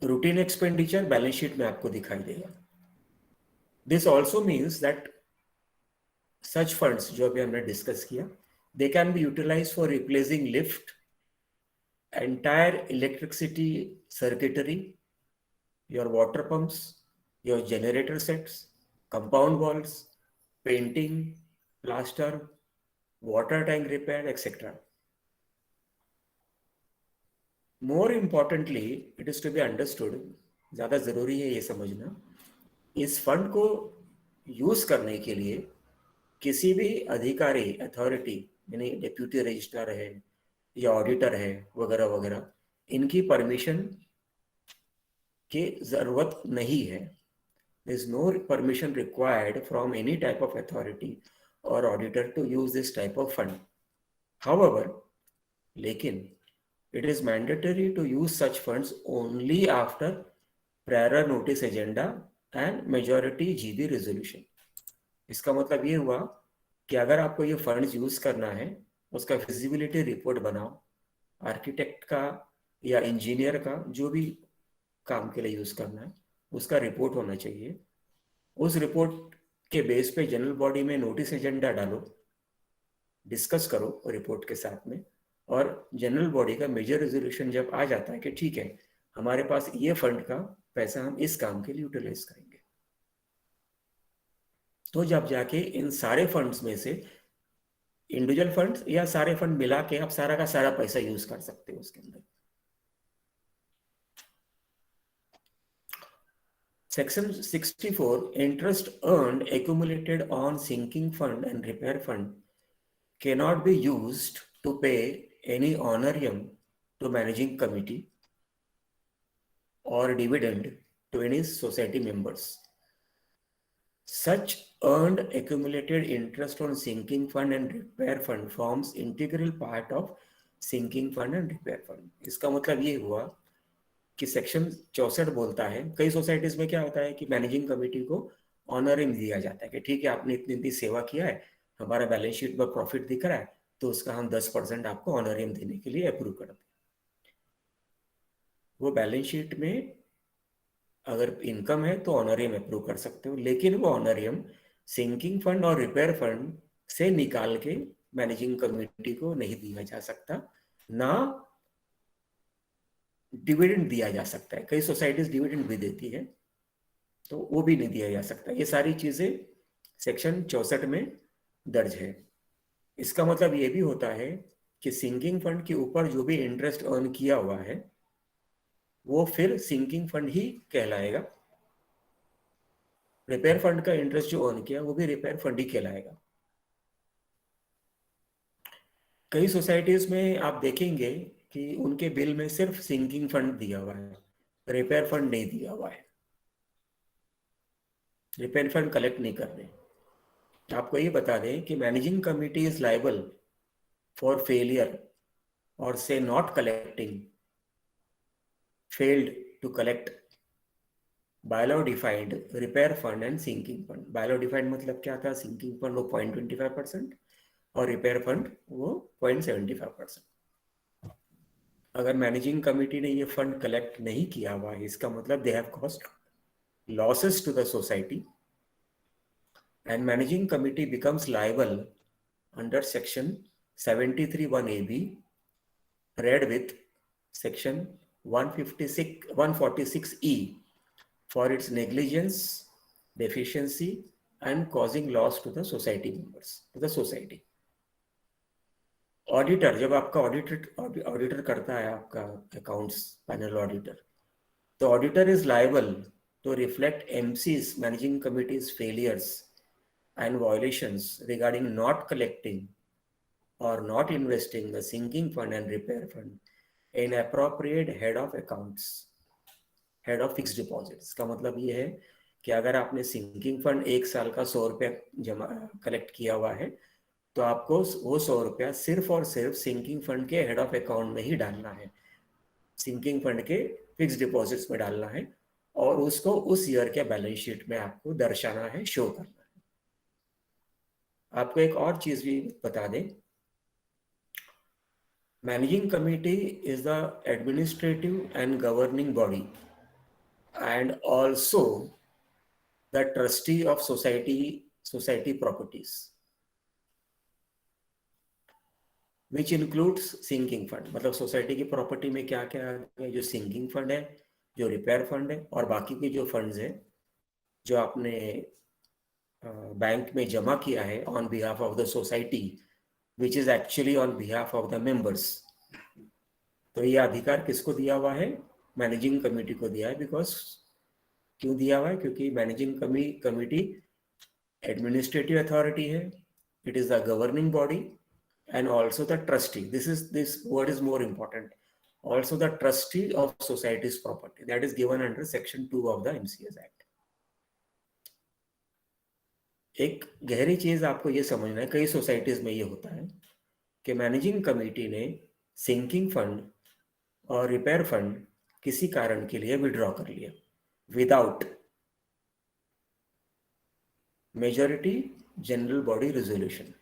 Routine expenditure balance sheet में आपको दिखाई देगा। This also means that such funds जो अभी हमने डिस्कस किया, they can be utilise for replacing lift, entire electricity circuitry, your water pumps, your generator sets, compound walls, painting, plaster, water tank repair, etc. More importantly, it is to be understood, ज़्यादा ज़रूरी है ये समझना, इस fund को use करने के लिए किसी भी अधिकारी, अथॉरिटी, यानी डिप्यूटी रजिस्ट्रार है या ऑडिटर है वगैरह वगैरह, इनकी परमिशन की जरूरत नहीं है. There is no permission required from any type of authority or auditor to use this type of fund. However, लेकिन it is mandatory to use such funds only after prior notice agenda and majority GB resolution. इसका मतलब ये हुआ कि अगर आपको ये funds use करना है, उसका फिजिबिलिटी रिपोर्ट बनाओ, आर्किटेक्ट का या इंजीनियर का, जो भी काम के लिए यूज करना है उसका रिपोर्ट होना चाहिए. उस रिपोर्ट के बेस पे जनरल बॉडी में नोटिस एजेंडा डालो, डिस्कस करो रिपोर्ट के साथ में, और जनरल बॉडी का मेजर रेजोल्यूशन जब आ जाता है कि ठीक है हमारे पास ये फंड का पैसा हम इस काम के लिए यूटिलाइज करेंगे, तो जब जाके इन सारे फंड्स में से इंडिविजुअल फंड्स या सारे फंड मिला के आप सारा का सारा पैसा यूज कर सकते हो उसके अंदर. Section 64, interest earned accumulated on sinking fund and repair fund cannot be used to pay any honorarium to managing committee or dividend to any society members. Such earned accumulated interest on sinking fund and repair fund forms integral part of sinking fund and repair fund. इसका मतलब ये हुआ कि section 64 बोलता है, कई societies में क्या होता है कि मैनेजिंग कमेटी को ऑनरिंग दिया जाता है कि ठीक है आपने इतनी इतनी सेवा किया है, हमारा बैलेंस शीट में प्रॉफिट दिख रहा है, तो उसका हम 10% आपको ऑनरियम देने के लिए अप्रूव करते हैं. वो बैलेंस शीट में अगर इनकम है तो ऑनरियम अप्रूव कर सकते हो, लेकिन वो ऑनरियम सिंकिंग फंड और रिपेयर फंड से निकाल के मैनेजिंग कमेटी को नहीं दिया जा सकता, ना डिविडेंड दिया जा सकता है. कई सोसाइटीज डिविडेंड भी देती है, तो वो भी नहीं दिया जा सकता. ये सारी चीजें सेक्शन 64 में दर्ज है. इसका मतलब ये भी होता है कि सिंकिंग फंड के ऊपर जो भी इंटरेस्ट अर्न किया हुआ है वो फिर सिंकिंग फंड ही कहलाएगा. रिपेयर फंड का इंटरेस्ट जो अर्न किया वो भी रिपेयर फंड ही कहलाएगा. कई सोसाइटीज में आप देखेंगे कि उनके बिल में सिर्फ सिंकिंग फंड दिया हुआ है, रिपेयर फंड नहीं दिया हुआ है. रिपेयर फंड कलेक्ट नहीं कर रहे. आपको ये बता दें कि managing committee is liable for failure और say not collecting, failed to collect bylaw defined repair fund and sinking fund. Bylaw defined मतलब क्या था, सिंकिंग फंड वो 0.25% और रिपेयर फंड वो 0.75%. अगर मैनेजिंग कमिटी ने ये फंड कलेक्ट नहीं किया हुआ है, इसका मतलब they have cost losses to the society and managing committee becomes liable under section 73(1)(ab) read with section 146(e) for its negligence, deficiency and causing loss to the society members, to the society. Auditor, जब आपका auditor करता है आपका accounts panel auditor, तो auditor is liable to reflect MC's managing committees failures and violations regarding not collecting or not investing the sinking fund and repair fund in appropriate head of accounts, head of fixed deposits. का मतलब ये है कि अगर आपने sinking fund 1 साल का 100 रुपया जमा कलेक्ट किया हुआ है, तो आपको वो 100 रुपया सिर्फ और सिर्फ सिंकिंग फंड के हेड ऑफ अकाउंट में ही डालना है, सिंकिंग फंड के फिक्स डिपॉजिट्स में डालना है, और उसको उस ईयर के बैलेंस शीट में आपको दर्शाना है, शो करना है. आपको एक और चीज भी बता दें, managing committee is the administrative and governing body and also the trustee of society properties which includes sinking fund. मतलब सोसाइटी की प्रॉपर्टी में क्या क्या है, जो सिंकिंग फंड है, जो रिपेयर फंड है, और बाकी के जो फंड्स हैं जो आपने बैंक में जमा किया है on behalf of the society, which is actually on behalf of the members. तो ये अधिकार किसको दिया हुआ है, मैनेजिंग कमेटी को दिया है. बिकॉज क्यों दिया हुआ है, क्योंकि मैनेजिंग कमेटी एडमिनिस्ट्रेटिव अथॉरिटी है, it is the governing body, and also the trustee. This word is more important. Also the trustee of society's property, that is given under section 2 of the MCS Act. एक गहरी चीज आपको ये समझना है, कई societies में ये होता है कि मैनेजिंग कमेटी ने सिंकिंग फंड और रिपेयर फंड किसी कारण के लिए विड्रॉ कर लिया without majority general body resolution.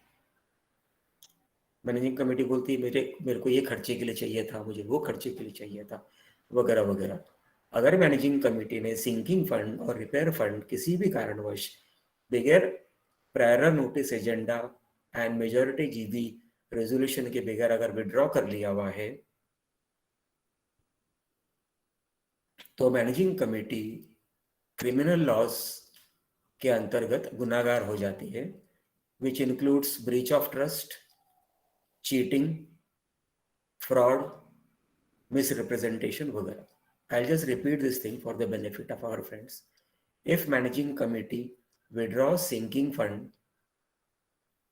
Managing committee बोलती है मेरे को ये खर्चे के लिए चाहिए था, मुझे वो खर्चे के लिए चाहिए था, वगैरह वगैरह। अगर मैनेजिंग कमेटी ने सिंकिंग फंड और रिपेयर फंड किसी भी कारणवश बगैर prior notice agenda and majority GB resolution के बगैर अगर विड्रॉ कर लिया हुआ है, तो मैनेजिंग कमेटी क्रिमिनल लॉज के अंतर्गत गुनाहगार हो जाती है, which includes breach of trust, cheating, fraud, misrepresentation वगैरह. I'll just repeat this thing for the benefit of our friends. If managing committee withdraws sinking fund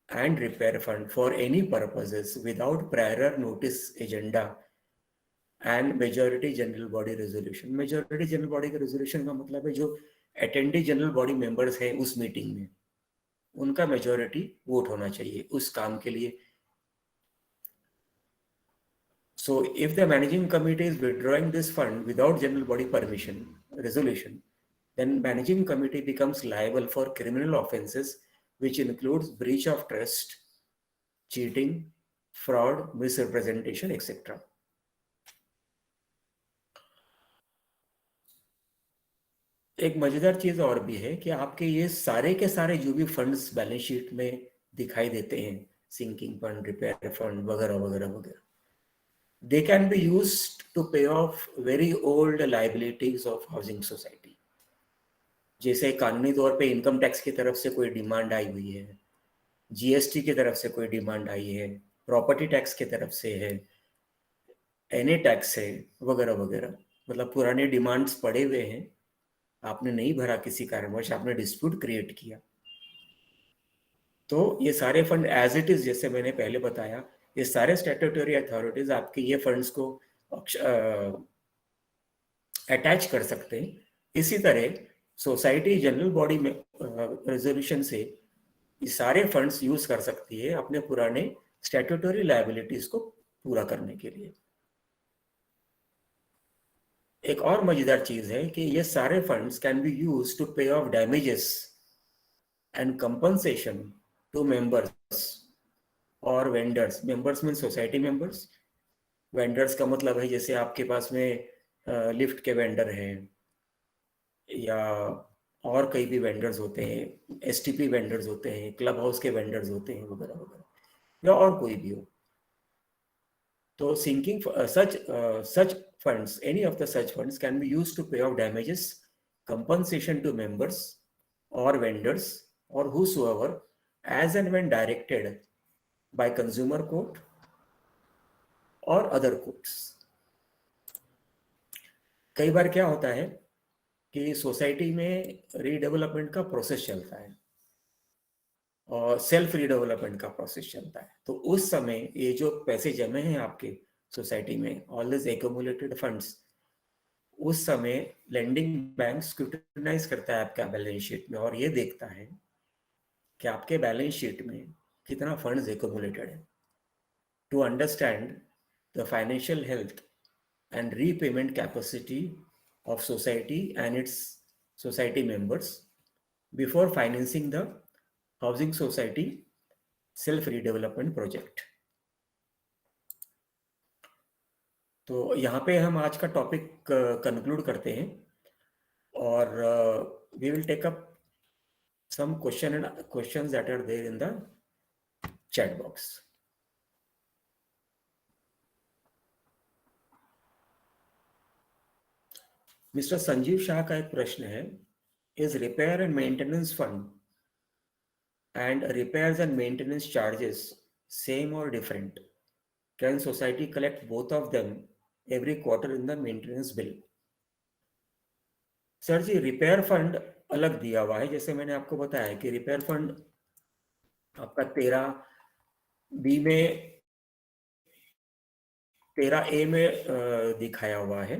and repair fund for any purposes without prior notice agenda and majority general body resolution. Majority general body का resolution का मतलब है जो attendee general body members है उस meeting में, उनका majority vote होना चाहिए उस काम के लिए. So if the managing committee is withdrawing this fund without general body permission, resolution, then managing committee becomes liable for criminal offenses, which includes breach of trust, cheating, fraud, misrepresentation, etc. एक मजेदार चीज और भी है कि आपके ये सारे के सारे जो भी फंड्स बैलेंस शीट में दिखाई देते हैं, सिंकिंग फंड, रिपेयर फंड वगैरह वगैरह वगैरह, they can be used to pay off very old liabilities of housing society. जैसे कानूनी तौर पे इनकम टैक्स की तरफ से कोई डिमांड आई हुई है, जीएसटी की तरफ से कोई डिमांड आई है, प्रॉपर्टी टैक्स की तरफ से है, एनी टैक्स है, वगैरह वगैरह. मतलब पुराने डिमांड्स पड़े हुए हैं, आपने नहीं भरा किसी कारणवश, आपने डिस्प्यूट क्रिएट किया, तो ये सारे फंड एज इट इज, जैसे मैंने पहले बताया, ये सारे स्टैट्यूटरी अथॉरिटीज आपके ये फंड्स को अटैच कर सकते हैं. इसी तरह सोसाइटी जनरल बॉडी में रेजोल्यूशन से ये सारे फंड्स यूज कर सकती है अपने पुराने स्टैट्यूटरी लायबिलिटीज को पूरा करने के लिए. एक और मजेदार चीज है कि ये सारे funds can be use to pay off damages and compensation to members और vendors. Members mean society members. Vendors का मतलब है जैसे आपके पास में लिफ्ट के वेंडर हैं या और कई भी वेंडर्स होते हैं, एसटीपी वेंडर्स होते हैं, क्लब हाउस के वेंडर्स होते हैं वगैरह वगैरह, या और कोई भी हो. तो sinking such funds, any of the such funds can be used to pay off damages, compensation to members or vendors or whosoever as and when directed by consumer court or other courts. कई बार क्या होता है कि society में redevelopment का process चलता है और सेल्फ रीडेवलपमेंट का प्रोसेस चलता है, तो उस समय ये जो पैसे जमे हैं आपके सोसाइटी में, ऑल दिस एक्यूमुलेटेड फंड्स, उस समय लेंडिंग बैंक स्क्रूटिनाइज करता है आपका बैलेंस शीट में और ये देखता है कि आपके बैलेंस शीट में कितना फंड्स एक्यूमुलेटेड है, to understand the financial health and repayment capacity of society and its society members before financing the housing society self redevelopment project. तो यहाँ पे हम आज का टॉपिक कंक्लूड करते हैं और we will take up some questions that are there in the chat box. Mister Sanjeev Shah का एक प्रश्न है, is repair and maintenance fund and repairs and maintenance charges same और different? Can society collect both of them every quarter in the maintenance bill? Sir ji, repair fund अलग दिया हुआ है। जैसे मैंने आपको बताया कि रिपेयर फंड आपका 13B में 13A में दिखाया हुआ है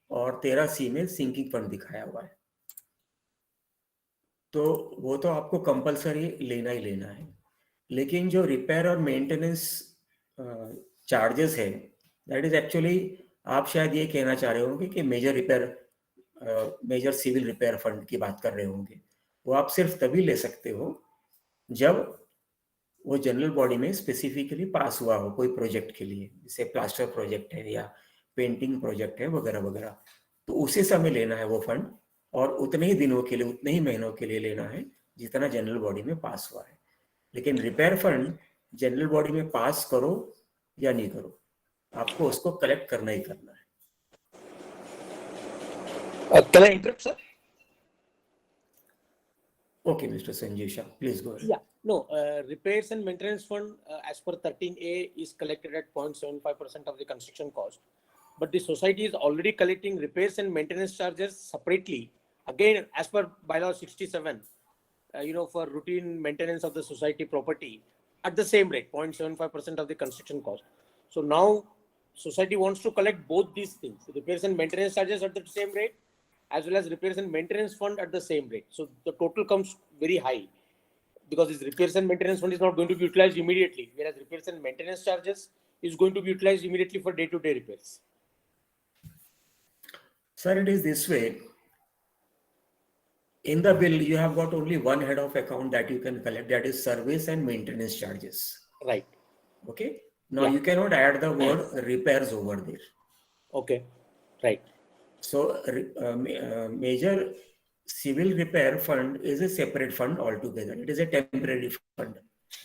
और 13C में सिंकिंग फंड दिखाया हुआ है। तो वो तो आपको कंपलसरी लेना ही लेना है। लेकिन जो रिपेयर और मेंटेनेंस चार्जेस है, दैट इज एक्चुअली, आप शायद ये कहना चाह रहे होंगे कि मेजर सिविल रिपेयर फंड की बात कर रहे होंगे। वो आप सिर्फ तभी ले सकते हो जब वो जनरल बॉडी में स्पेसिफिकली पास हुआ हो कोई प्रोजेक्ट के लिए, जैसे प्लास्टर प्रोजेक्ट है या पेंटिंग प्रोजेक्ट है वगैरह वगैरह। तो उसी समय लेना है वो फंड, और उतने ही दिनों के लिए, उतने ही महीनों के लिए लेना है जितना जनरल बॉडी में पास हुआ है। लेकिन रिपेयर फंड जनरल बॉडी में पास करो या नहीं करो, आपको उसको कलेक्ट करना ही करना है। Can I interrupt, sir? Okay, Mr. Sanjeev Shah, please go ahead. Yeah, no, repairs and maintenance fund as per 13A is collected at 0.75% of the construction cost. But the society is already collecting repairs and maintenance charges separately. Again, as per bylaw 67, for routine maintenance of the society property at the same rate, 0.75% of the construction cost. So now society wants to collect both these things, repairs and maintenance charges at the same rate, as well as repairs and maintenance fund at the same rate. So the total comes very high because this repairs and maintenance fund is not going to be utilized immediately, whereas repairs and maintenance charges is going to be utilized immediately for day-to-day repairs. Sir, it is this way. In the bill, you have got only one head of account that you can collect, that is service and maintenance charges. Right. Okay. Now you cannot add the word repairs over there. Okay. Right. So major civil repair fund is a separate fund altogether. It is a temporary fund.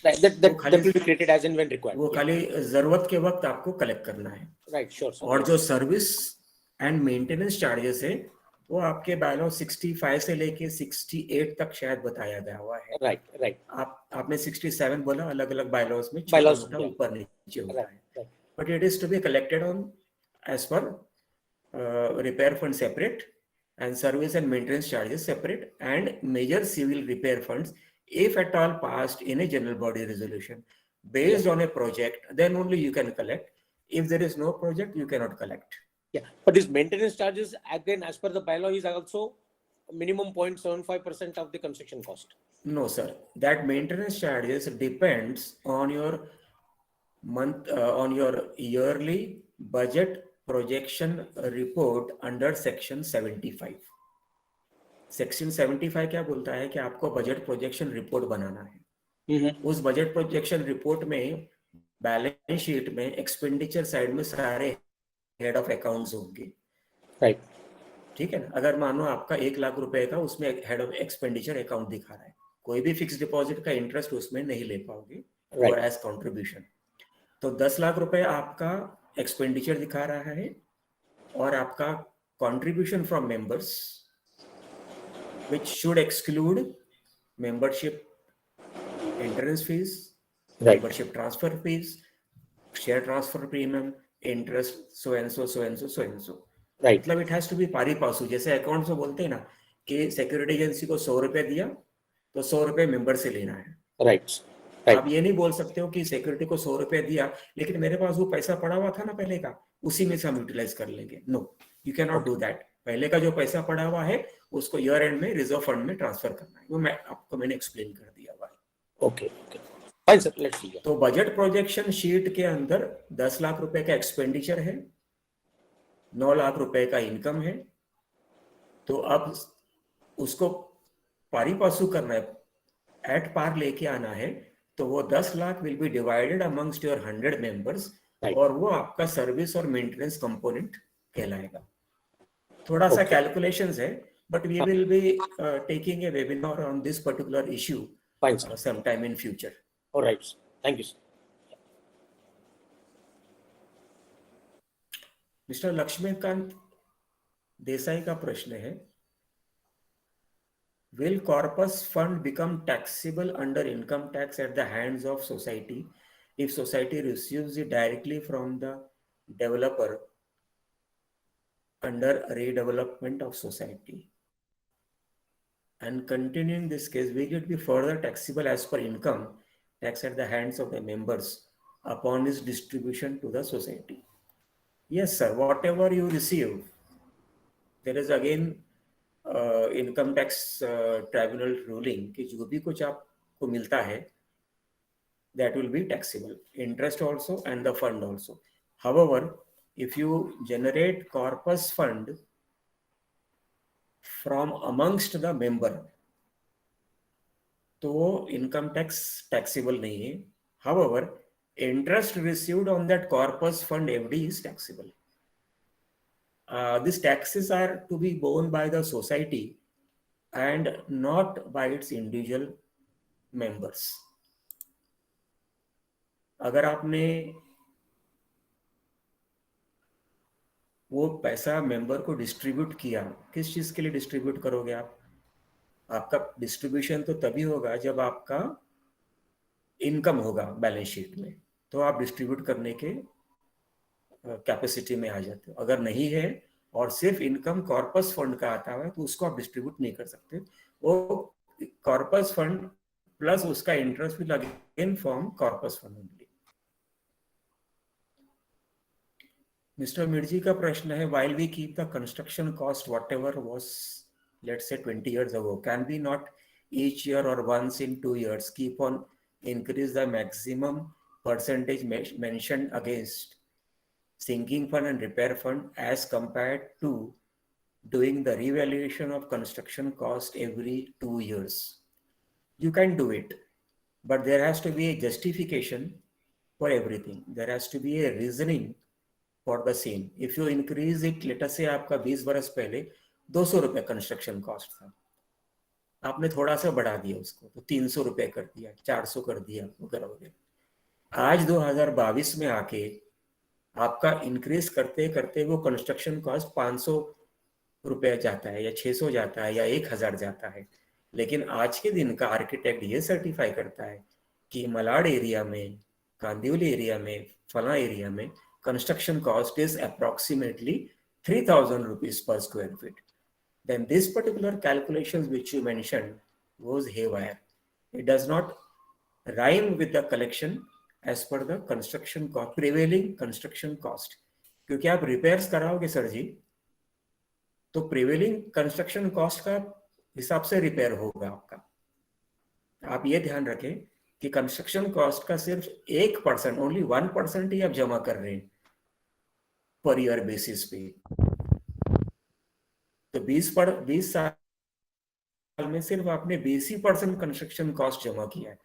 Right. That will be created as and when required. वो खाली जरूरत के वक्त आपको collect करना है. Right. Sure. और जो सर्विस एंड मेंटेनेंस चार्जेस है वो आपके बायलॉ 65 से लेके 68 तक शायद बताया गया हुआ है. राइट. आपने 67 बोला, अलग अलग बायलॉज में छोटा ऊपर नीचे होता है. But it is to be collected on as per repair fund separate and service and maintenance charges separate, and major civil repair funds, if at all passed in a general body resolution based on a project, then only you can collect. If there is no project, you cannot collect. Yeah, but this maintenance charges, again, as per the bylaw, is also minimum 0.75% of the construction cost. No, sir. That maintenance charges depends on your on your yearly budget projection report under section 75. Section 75 क्या बोलता है कि आपको budget projection report बनाना है. उस budget projection report में balance sheet में expenditure side में सारे हेड ऑफ अकाउंट्स होंगे. राइट. ठीक है ना. अगर मानो आपका 1 लाख रुपए का उसमें हेड ऑफ एक्सपेंडिचर अकाउंट दिखा रहा है, कोई भी फिक्स डिपॉजिट का इंटरेस्ट उसमें नहीं ले पाओगे और एज कंट्रीब्यूशन. तो 10 लाख रुपए आपका एक्सपेंडिचर दिखा रहा है और आपका contribution from members, which should exclude membership entrance fees, membership transfer fees, share transfer premium, interest, so and so. Right. मतलब it has to be pari passu. जैसे अकाउंट्स में बोलते हैं ना कि सिक्योरिटी एजेंसी को 100 रुपए दिया तो 100 रुपए मेंबर से लेना है. राइट. आप ये नहीं बोल सकते हो कि सिक्योरिटी को 100 रुपए दिया लेकिन मेरे पास वो पैसा पड़ा हुआ था ना पहले का, उसी में से हम यूटिलाइज कर लेंगे. No, you can not do that. पहले का जो पैसा पड़ा हुआ है उसको ईयर एंड में रिजर्व फंड में ट्रांसफर करना है. वो मैंने एक्सप्लेन कर दिया हुआ है. Okay. Fine sir, let's see. तो बजट प्रोजेक्शन शीट के अंदर 10 लाख रुपए का एक्सपेंडिचर है, 9 लाख रुपए का इनकम है. तो अब उसको पारी पासू करना है, एट पार लेके आना है. तो वो 10 lakh will be divided amongst your 100 members और वो आपका सर्विस और मेंटेनेंस कंपोनेंट कहलाएगा. थोड़ा सा कैलकुलेशंस है, but we will be taking a webinar on this particular issue sometime in future. All right. Thank you, sir. Mr. Laxmikant Desai का प्रश्न है, will corpus fund become taxable under income tax at the hands of society if society receives it directly from the developer under redevelopment of society? And continuing this case, will it be further taxable as per income tax at the hands of the members upon its distribution to the society? Yes, sir. Whatever you receive, there is again income tax tribunal ruling कि जो भी कुछ आपको मिलता है that will be taxable, interest also and the fund also. However, if you generate corpus fund from amongst the member, तो income tax taxable नहीं है. However, interest received on that corpus fund FD is taxable. These taxes are to be borne by the society and not by its individual members. अगर आपने वो पैसा member को distribute किया, किस चीज के लिए डिस्ट्रीब्यूट करोगे आप? आपका डिस्ट्रीब्यूशन तो तभी होगा जब आपका इनकम होगा बैलेंस शीट में, तो आप डिस्ट्रीब्यूट करने के कैपेसिटी में आ जाते हो. अगर नहीं है और सिर्फ इनकम कॉर्पस फंड का आता है तो उसको आप डिस्ट्रीब्यूट नहीं कर सकते. वो कॉर्पस फंड प्लस उसका interest will again form corpus fund only. Mister Mirji का प्रश्न है, while we keep the construction cost whatever was, let's say 20 years ago, can we not each year or once in 2 years keep on increase the maximum percentage mentioned against sinking fund and repair fund as compared to doing the revaluation of construction cost every 2 years? You can do it, but there has to be a justification for everything. There has to be a reasoning for the same. If you increase it, let us say आपका 20 बरस पहले 200 रुपए construction cost था, आपने थोड़ा सा बढ़ा दिया उसको तो 300 रुपए कर दिया, 400 कर दिया, वगैरह वगैरह. आज 2022 में आके आपका इंक्रीज करते करते वो कंस्ट्रक्शन कॉस्ट 500 रुपए जाता है या 600 जाता है या 1000 जाता है. लेकिन आज के दिन का आर्किटेक्ट ये सर्टिफाई करता है कि मलाड एरिया में, कांदिवली एरिया में, फला एरिया में construction cost is approximately 3,000 rupees per square feet. Then this particular calculations which you mentioned goes haywire. It does not rhyme with the collection as per the construction cost, prevailing construction cost. क्योंकि आप repairs कराओगे sir जी, तो prevailing construction cost का हिसाब से repair होगा आपका. आप ये ध्यान रखें कि construction cost का सिर्फ 1%, only 1% ही आप जमा कर रहे हैं पर ईयर बेसिस पे. तो 20 साल में सिर्फ आपने 20% कंस्ट्रक्शन कॉस्ट जमा किया है.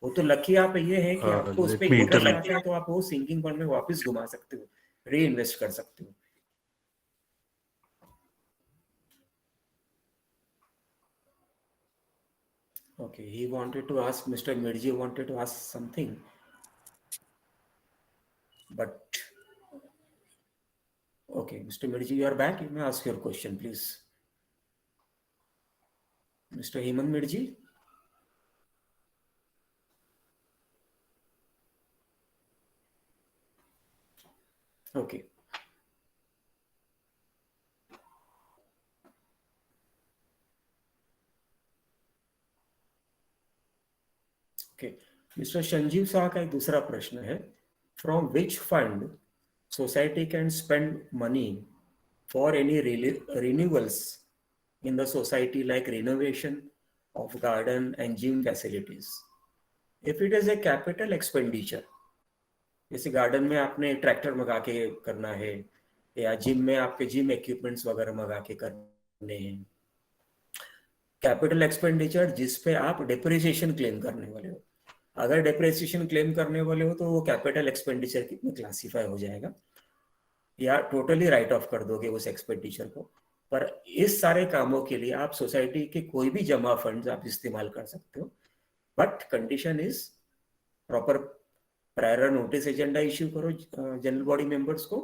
वो तो लकी आप ये है कि आपको उस पे इंटरेस्ट आता है तो आप वो सिंकिंग फंड में वापस घुमा सकते हो, री इन्वेस्ट कर सकते हो. Okay, he wanted to ask, Mr. Mirji wanted to ask something, but okay, Mr. Mirji, you are back. You may ask your question, please. Mr. Hemant Mirji. Okay. Okay. Mr. Sanjeev Saha का एक दूसरा प्रश्न है, from which fund society can spend money for any renewals in the society like renovation of garden and gym facilities? If it is a capital expenditure, जैसे garden में आपने tractor मंगा के करना है या जिम में आपके जिम इक्विपमेंट्स वगैरह मंगा के करने हैं, कैपिटल एक्सपेंडिचर जिस पे आप डेप्रिसिएशन क्लेम करने वाले हो, अगर डेप्रिसिएशन क्लेम करने वाले हो तो वो कैपिटल एक्सपेंडिचर में क्लासीफाई हो जाएगा या टोटली राइट ऑफ कर दोगे उस एक्सपेंडिचर को. पर इस सारे कामों के लिए आप सोसाइटी के कोई भी जमा फंड्स आप इस्तेमाल कर सकते हो, but condition is proper prior notice agenda issue करो जनरल बॉडी मेंबर्स को,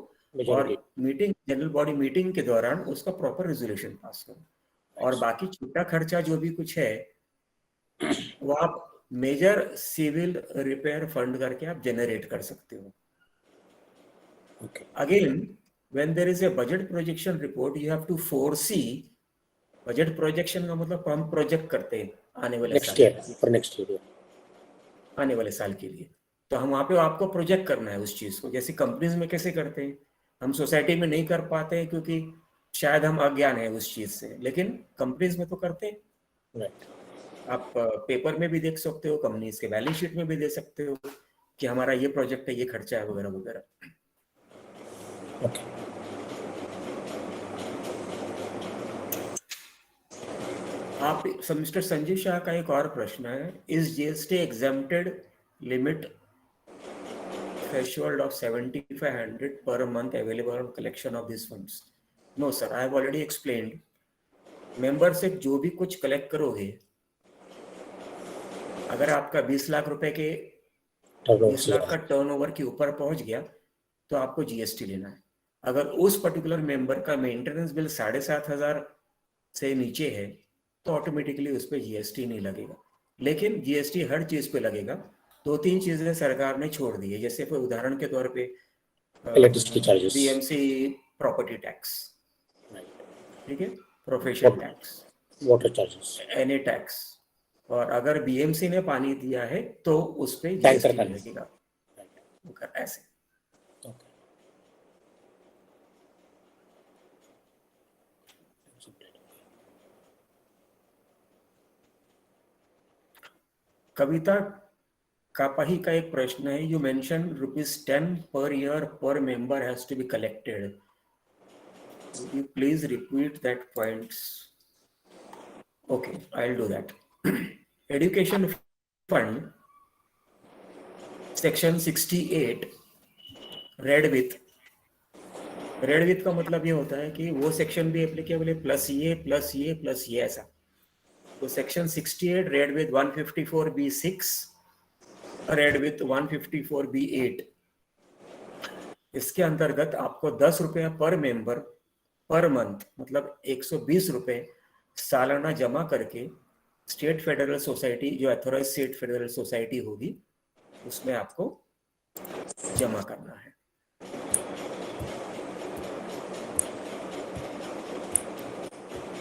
और मीटिंग जनरल बॉडी मीटिंग के दौरान उसका प्रॉपर रेजोल्यूशन पास करो. और बाकी छोटा खर्चा जो भी कुछ है वो आप मेजर सिविल रिपेयर फंड करके आप जनरेट कर सकते हो. Okay. Again, when there is a budget projection report, you have to foresee budget projection का मतलब हम प्रोजेक्ट करते हैं आने वाले नेक्स्ट साल ईयर, फॉर नेक्स्ट ईयर। आने वाले साल के लिए। तो हम वहाँ पे आपको प्रोजेक्ट करना है उस चीज़ को, जैसे कंपनीज में कैसे करते हैं, हम सोसाइटी में नहीं कर पाते हैं क्योंकि शायद हम अज्ञान है उस चीज़ से, लेकिन कंपनीज में तो करते हैं। राइट। आप पेपर में भी देख सकते हो, कंपनीज के बैलेंस शीट में भी दे सकते हो कि हमारा ये प्रोजेक्ट है, ये खर्चा है, वगैरह वगैरह। ओके। आप मिस्टर संजीव शाह का एक और प्रश्न है, is GST exempted limit threshold of 7500 per month available on collection of these funds? No sir, I have already explained. Member से जो भी कुछ कलेक्ट करोगे, अगर आपका 20 लाख रुपए के 20 लाख का टर्नओवर के ऊपर पहुंच गया तो आपको जीएसटी लेना है। अगर उस पर्टिकुलर मेंबर का मेंटेनेंस बिल 7,500 से नीचे है तो ऑटोमेटिकली उस पर जीएसटी नहीं लगेगा। लेकिन जीएसटी हर चीज पे लगेगा। 2-3 चीजें सरकार ने छोड़ दी है, जैसे उदाहरण के तौर पे electricity charges, BMC property tax, ठीक है, profession water tax, charges, any tax, और अगर बीएमसी ने पानी दिया है तो उस पर टैंकर जीएसटी का लगेगा, ऐसे। कविता कापाही का एक प्रश्न है, you mention ₹10 per year per member has to be collected. Would you please repeat that points? Okay, I'll do that. Education fund section 68 red with का मतलब ये होता है कि वो सेक्शन भी एप्लीकेबल है प्लस ये प्लस ये प्लस ये, ऐसा। तो section 68 red with 154B6 red with 154B8, इसके अंतर्गत आपको 10 रुपया पर मेंबर पर मंथ, मतलब 120 रुपए सालाना जमा करके स्टेट फेडरल सोसाइटी, जो अथोराइज स्टेट फेडरल सोसाइटी होगी, उसमें आपको जमा करना है।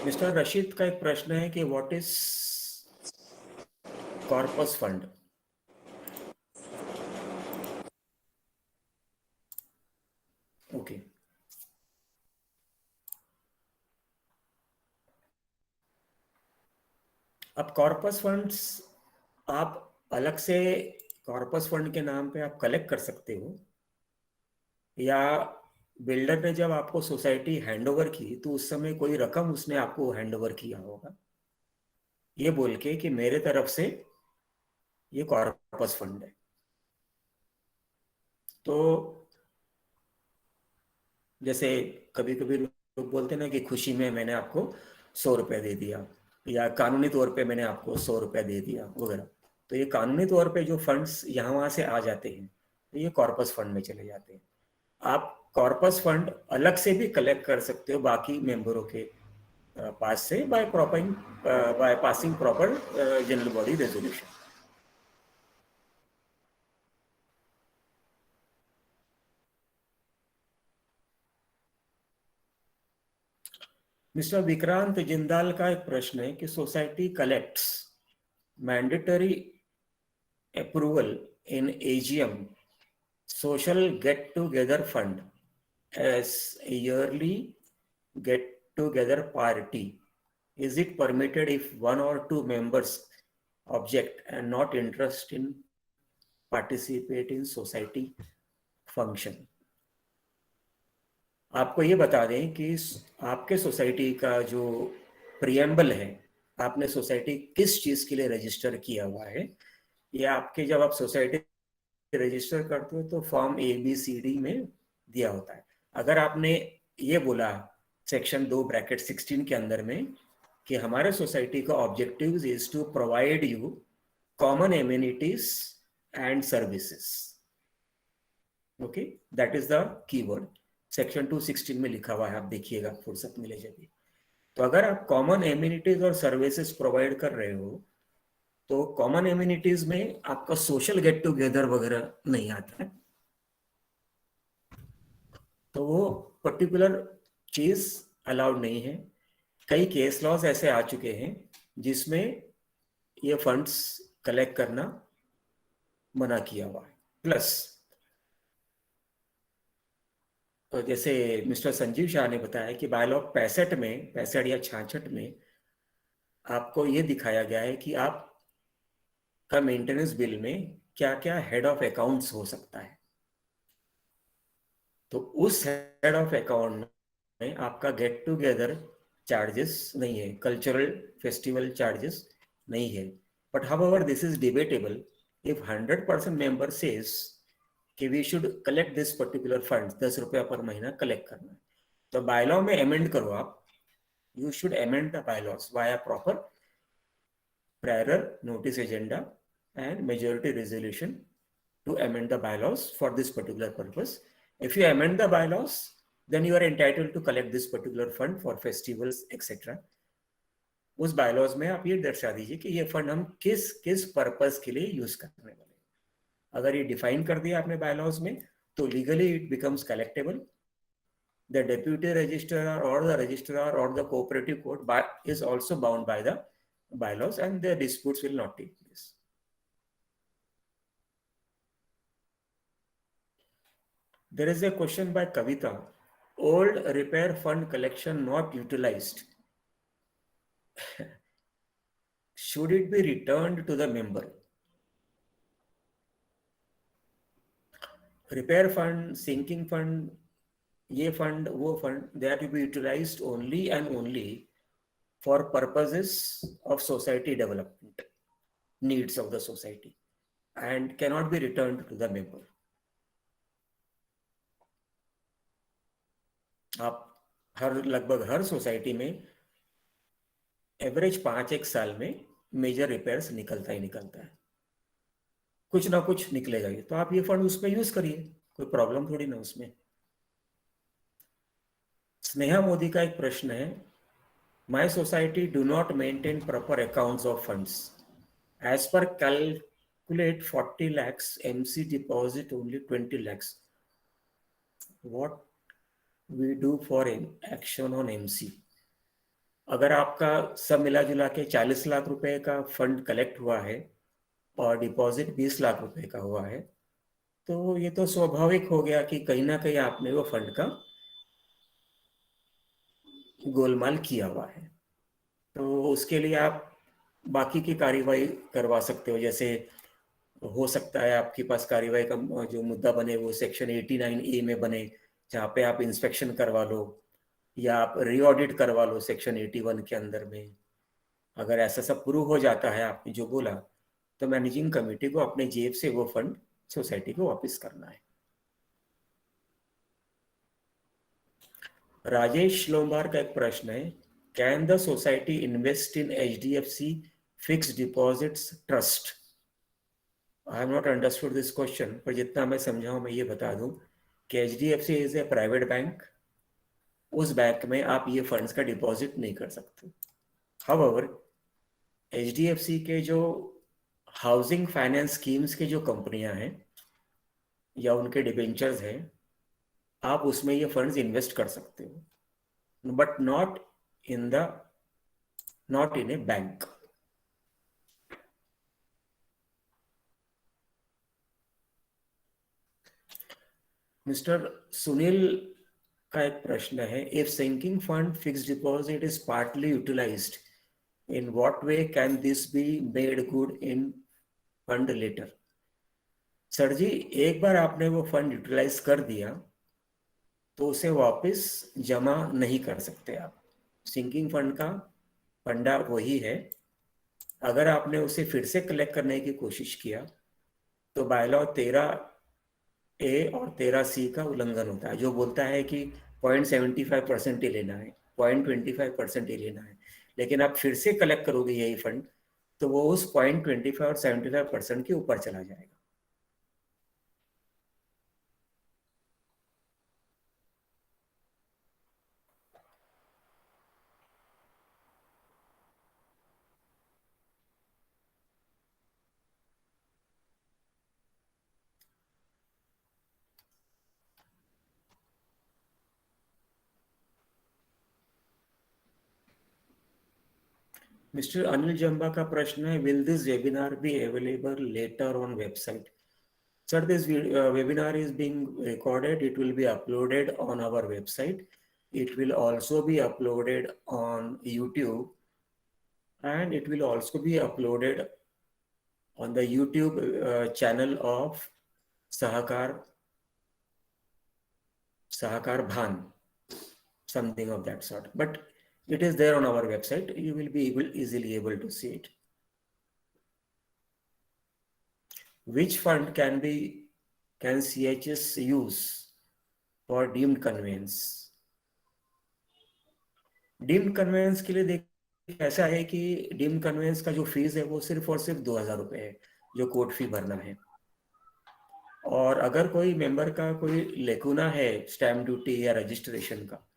मिस्टर रशीद का एक प्रश्न है कि what is corpus fund? Okay, अब कॉर्पस फंड्स आप अलग से कॉर्पस फंड के नाम पे आप कलेक्ट कर सकते हो, या बिल्डर ने जब आपको सोसाइटी हैंडओवर की तो उस समय कोई रकम उसने आपको हैंडओवर किया होगा, ये बोल के कि मेरे तरफ से ये कॉर्पस फंड है। तो जैसे कभी कभी लोग बोलते हैं ना कि खुशी में मैंने आपको 100 रुपये दे दिया, या कानूनी तौर पे मैंने आपको 100 रुपये दे दिया वगैरह। तो ये कानूनी तौर पे जो फंड्स यहाँ वहाँ से आ जाते हैं तो ये कॉर्पस फंड में चले जाते हैं। आप कॉर्पस फंड अलग से भी कलेक्ट कर सकते हो बाकी मेंबरों के पास से, by passing proper general body resolution. Mister Vikrant Jindal का एक प्रश्न है कि society collects mandatory approval in AGM social get together fund as a yearly get together party. Is it permitted if one or two members object and not interest in participate in society function? आपको ये बता दें कि आपके society का जो preamble है, आपने सोसाइटी किस चीज के लिए रजिस्टर किया हुआ है, ये आपके जब आप सोसाइटी रजिस्टर करते हो तो फॉर्म ABCD में दिया होता है। अगर आपने ये बोला सेक्शन 2(16) के अंदर में कि हमारे सोसाइटी का objective is to provide you common amenities and services, okay, that is the keyword, section 216 में लिखा हुआ है, आप देखिएगा फुर्सत मिले जब भी। तो अगर आप कॉमन एमिनिटीज और सर्विसेज प्रोवाइड कर रहे हो तो कॉमन एमिनिटीज में आपका सोशल गेट टुगेदर वगैरह नहीं आता है, तो वो पर्टिकुलर चीज अलाउड नहीं है। कई केस लॉज ऐसे आ चुके हैं जिसमें ये फंड्स कलेक्ट करना मना किया हुआ है। प्लस जैसे मिस्टर संजीव शाह ने बताया कि बायलॉ 65 में, 65 या 66 में आपको ये दिखाया गया है कि आप का मेंटेनेंस बिल में क्या क्या हेड ऑफ अकाउंट्स हो सकता है। तो उस हेड ऑफ अकाउंट में आपका गेट टुगेदर चार्जेस नहीं है, कल्चरल फेस्टिवल चार्जेस नहीं है। But however this is debatable. If 100% member says कि we should collect this particular fund, 10 रुपया पर महीना कलेक्ट करना है, तो बायलॉ में अमेंड करो आप। You should amend the bylaws via proper prior notice agenda and majority resolution to amend the bylaws for this particular purpose. If you amend the bylaws, then you are entitled to collect this particular fund for festivals, etc. उस bylaws में आप ये दर्शा दीजिए कि ये fund हम किस किस पर्पस के लिए यूज करने वाले हैं। अगर ये डिफाइन कर दिया आपने bylaws में, तो legally it becomes collectible. The deputy registrar or the registrar or the cooperative court is also bound by the bylaws, and the disputes will not take place. There is a question by Kavita. Old repair fund collection not utilized. Should it be returned to the member? Repair fund, sinking fund, ये fund, वो fund, they are to be utilized only and only for purposes of society development, needs of the society, and cannot be returned to the member. आप लगभग हर society में average 5 साल में major repairs निकलता ही निकलता है, कुछ ना कुछ निकलेगा ही, तो आप ये फंड उसमें यूज करिए, कोई प्रॉब्लम थोड़ी ना उसमें। स्नेहा मोदी का एक प्रश्न है, my society do not maintain proper accounts of funds, as per calculate 40 lakhs, MC deposit only 20 lakhs. What we do for action on MC? अगर आपका सब मिला जुला के 40 लाख रुपए का फंड कलेक्ट हुआ है और डिपॉजिट 20 लाख रुपए का हुआ है, तो ये तो स्वाभाविक हो गया कि कहीं ना कहीं आपने वो फंड का गोलमाल किया हुआ है। तो उसके लिए आप बाकी की कार्यवाही करवा सकते हो। जैसे हो सकता है आपके पास कार्यवाही का जो मुद्दा बने वो सेक्शन 89A में बने, जहाँ पे आप इंस्पेक्शन करवा लो या आप रीऑडिट करवा लो सेक्शन 81 के अंदर में। अगर ऐसा सब प्रूव हो जाता है आपने जो बोला, तो मैनेजिंग कमेटी को अपने जेब से वो फंड सोसाइटी को वापस करना है। राजेश लोम्बार का एक प्रश्न है, can the society invest in HDFC fixed deposits trust? I have not understood this question, पर जितना मैं समझा हूं मैं ये बता दूं कि HDFC is a private bank. उस बैंक में आप ये फंड्स का डिपॉजिट नहीं कर सकते। हाउएवर HDFC के जो हाउसिंग फाइनेंस स्कीम्स के जो कंपनियां हैं या उनके डिबेंचर्स हैं, आप उसमें ये फंड्स इन्वेस्ट कर सकते हो, but not in a bank. Mr. Sunil का एक प्रश्न है, if sinking fund fixed deposit is partly utilized, in what way can this be made good in fund later? Sir ji, एक बार आपने वो फंड यूटिलाइज कर दिया तो उसे वापस जमा नहीं कर सकते आप। सिंकिंग फंड का फंडा वही है। अगर आपने उसे फिर से कलेक्ट करने की कोशिश किया तो बायलॉ 13A और 13C का उल्लंघन होता है, जो बोलता है कि 0.75% ही लेना है, 0.25% ही लेना है। लेकिन आप फिर से कलेक्ट करोगे यही फंड तो वो उस 0.25 और 75% के ऊपर चला जाएगा। मिस्टर अनिल जंबा का प्रश्न है, will this webinar be available later on website? Sir, this webinar is being recorded. It will be uploaded on our website. It will also be uploaded on YouTube, and it will also be uploaded on the YouTube channel of Sahakar Bhan, something of that sort. But it is there on our website. You will be easily able to see it. Which fund can CHS use for deemed conveyance? Deemed conveyance के लिए देखिए, ऐसा है कि deemed convince का जो fees है वो सिर्फ और सिर्फ 2000 रुपये है, जो कोर्ट फी भरना है। और अगर कोई मेंबर का कोई लेकुना है स्टैम्प ड्यूटी या रजिस्ट्रेशन का,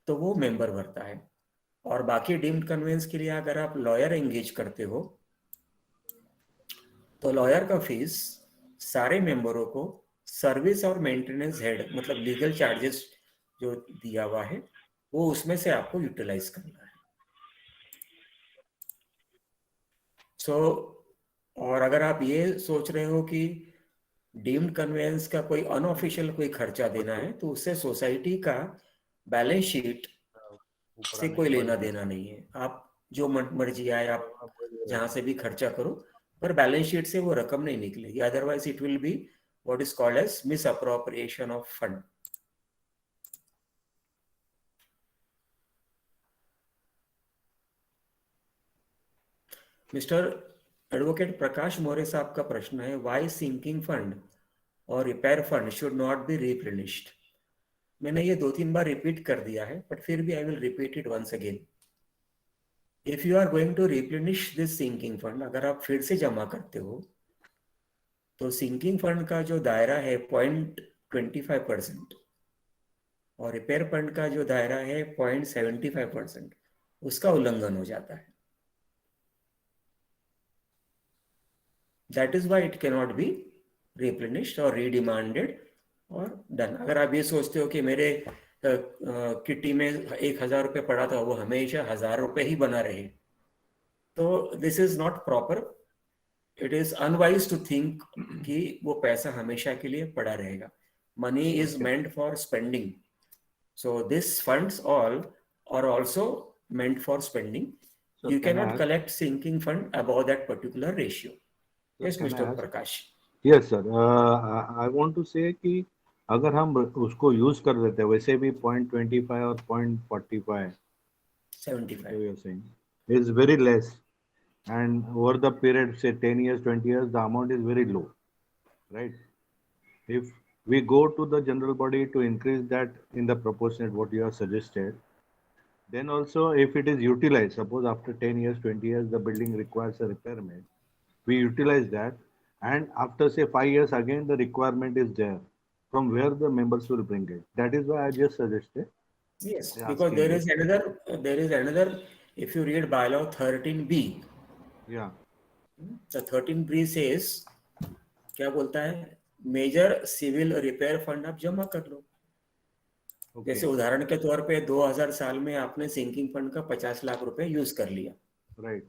तो वो मेंबर भरता है। और बाकी डीम्ड कन्वेंस के लिए अगर आप लॉयर एंगेज करते हो, तो लॉयर का फीस सारे मेंबरों को सर्विस और मेंटेनेंस हेड, मतलब लीगल चार्जेस जो दिया हुआ है, वो उसमें से आपको यूटिलाइज करना है। और अगर आप ये सोच रहे हो कि डीम्ड कन्वेंस का कोई अनऑफिशियल कोई खर्चा देना है, तो उससे सोसाइटी का बैलेंस शीट से कोई लेना देना नहीं है। आप जो मर्जी आए, आप जहां से भी खर्चा करो, पर बैलेंस शीट से वो रकम नहीं निकलेगी। Otherwise it will be what is called as misappropriation of fund. Mister advocate Prakash Maurya साहब का प्रश्न है, वाई सिंकिंग फंड और repair fund should not be replenished? मैंने ये 2-3 बार रिपीट कर दिया है, बट फिर भी I will repeat it once again. If you are going to replenish this sinking fund, अगर आप फिर से जमा करते हो, तो सिंकिंग फंड का जो दायरा है 0.25% और रिपेयर फंड का जो दायरा है 0.75%, उसका उल्लंघन हो जाता है। That is why it cannot be replenished और रीडिमांडेड और डन। अगर आप ये सोचते हो कि मेरे किट्टी में 1000 रुपये पड़ा था, वो हमेशा 1000 रुपये ही बना रहे, तो this is not proper. It is unwise to think कि वो पैसा हमेशा के लिए पड़ा रहेगा। Money is meant for spending, so this funds all are also meant for spending. You cannot collect sinking fund above that particular ratio. Yes, Mr. Prakash. Yes, sir. I want to say कि अगर हम उसको use कर देते हैं वैसे भी 0.25 और 0.45 75 you're saying is very less, and over the period say 10 years 20 years the amount is very low, right? If we go to the general body to increase that in the proportionate what you have suggested, then also if it is utilized, suppose after 10 years 20 years the building requires a repairment, we utilize that, and after say 5 years again the requirement is there, from where the members will bring it. That is why I just suggested. Yes, because there is another, if you read bylaw 13B, Yeah, the 13B says, क्या बोलता है, major civil repair fund आप जमा कर लो। okay, जैसे उदाहरण के तौर पे 2000 साल में आपने सिंकिंग फंड का 50 लाख रुपए यूज कर लिया, right,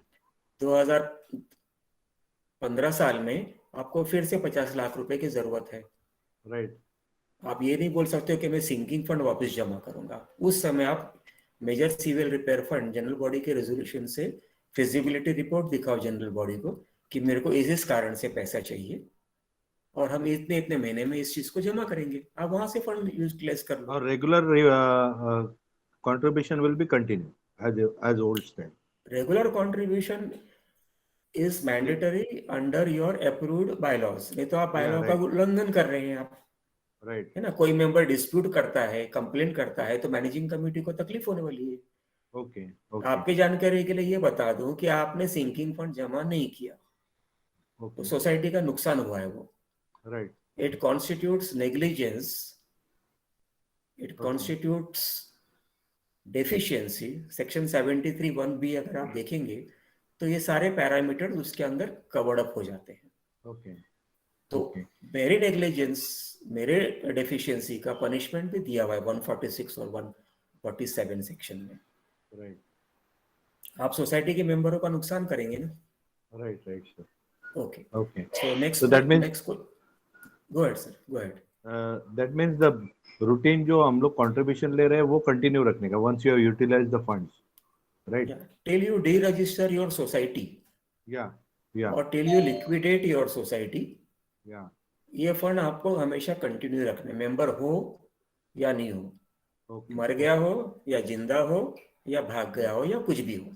2015 साल में आपको फिर से 50 लाख रुपए की जरूरत है। right, आप ये नहीं बोल सकते हो कि मैं सिंकिंग फंड वापस जमा करूंगा। उस समय आप major civil repair fund general body के रेजोल्यूशन से फिजिबिलिटी रिपोर्ट दिखाओ जनरल बॉडी को कि मेरे को इस कारण से पैसा चाहिए और हम इतने इतने महीने में इस चीज को जमा करेंगे। आप वहां से फंड यूटिलाइज कर लो। or regular contribution will be continued as old style. Regular contribution is mandatory under your approved bylaws. नहीं तो आप बायलॉ का उल्लंघन कर रहे हैं आप, Right, है ना। कोई मेंबर डिस्प्यूट करता है, कंप्लेंट करता है, तो मैनेजिंग कमेटी को तकलीफ होने वाली है। okay, okay, आपकी जानकारी के लिए ये बता दूं कि आपने सिंकिंग फंड जमा नहीं किया, तो okay, सोसाइटी का नुकसान हुआ है वो। right, it constitutes negligence, it Okay. Constitutes deficiency. Section 73(1)B अगर आप देखेंगे तो ये सारे पैरामीटर उसके अंदर कवर्ड अप हो जाते हैं। okay, तो okay, मेरे नेग्लिजेंस, मेरे डेफिशिएंसी का पनिशमेंट भी दिया हुआ है 146 और 147 सेक्शन में। right, आप सोसाइटी के मेंबरों का नुकसान करेंगे ना. Right, sir. Okay. Okay. So next, So that means go ahead, sir. Go ahead. that means the routine जो हम लोग contribution ले रहे हैं वो continue रखने का once you have utilized the funds, right? Yeah. Till you deregister your society Yeah, yeah, or till you liquidate your society, yeah. ये फंड आपको हमेशा कंटिन्यू रखने, मेंबर हो या नहीं हो, Okay. मर गया हो या जिंदा हो या भाग गया हो या कुछ भी हो,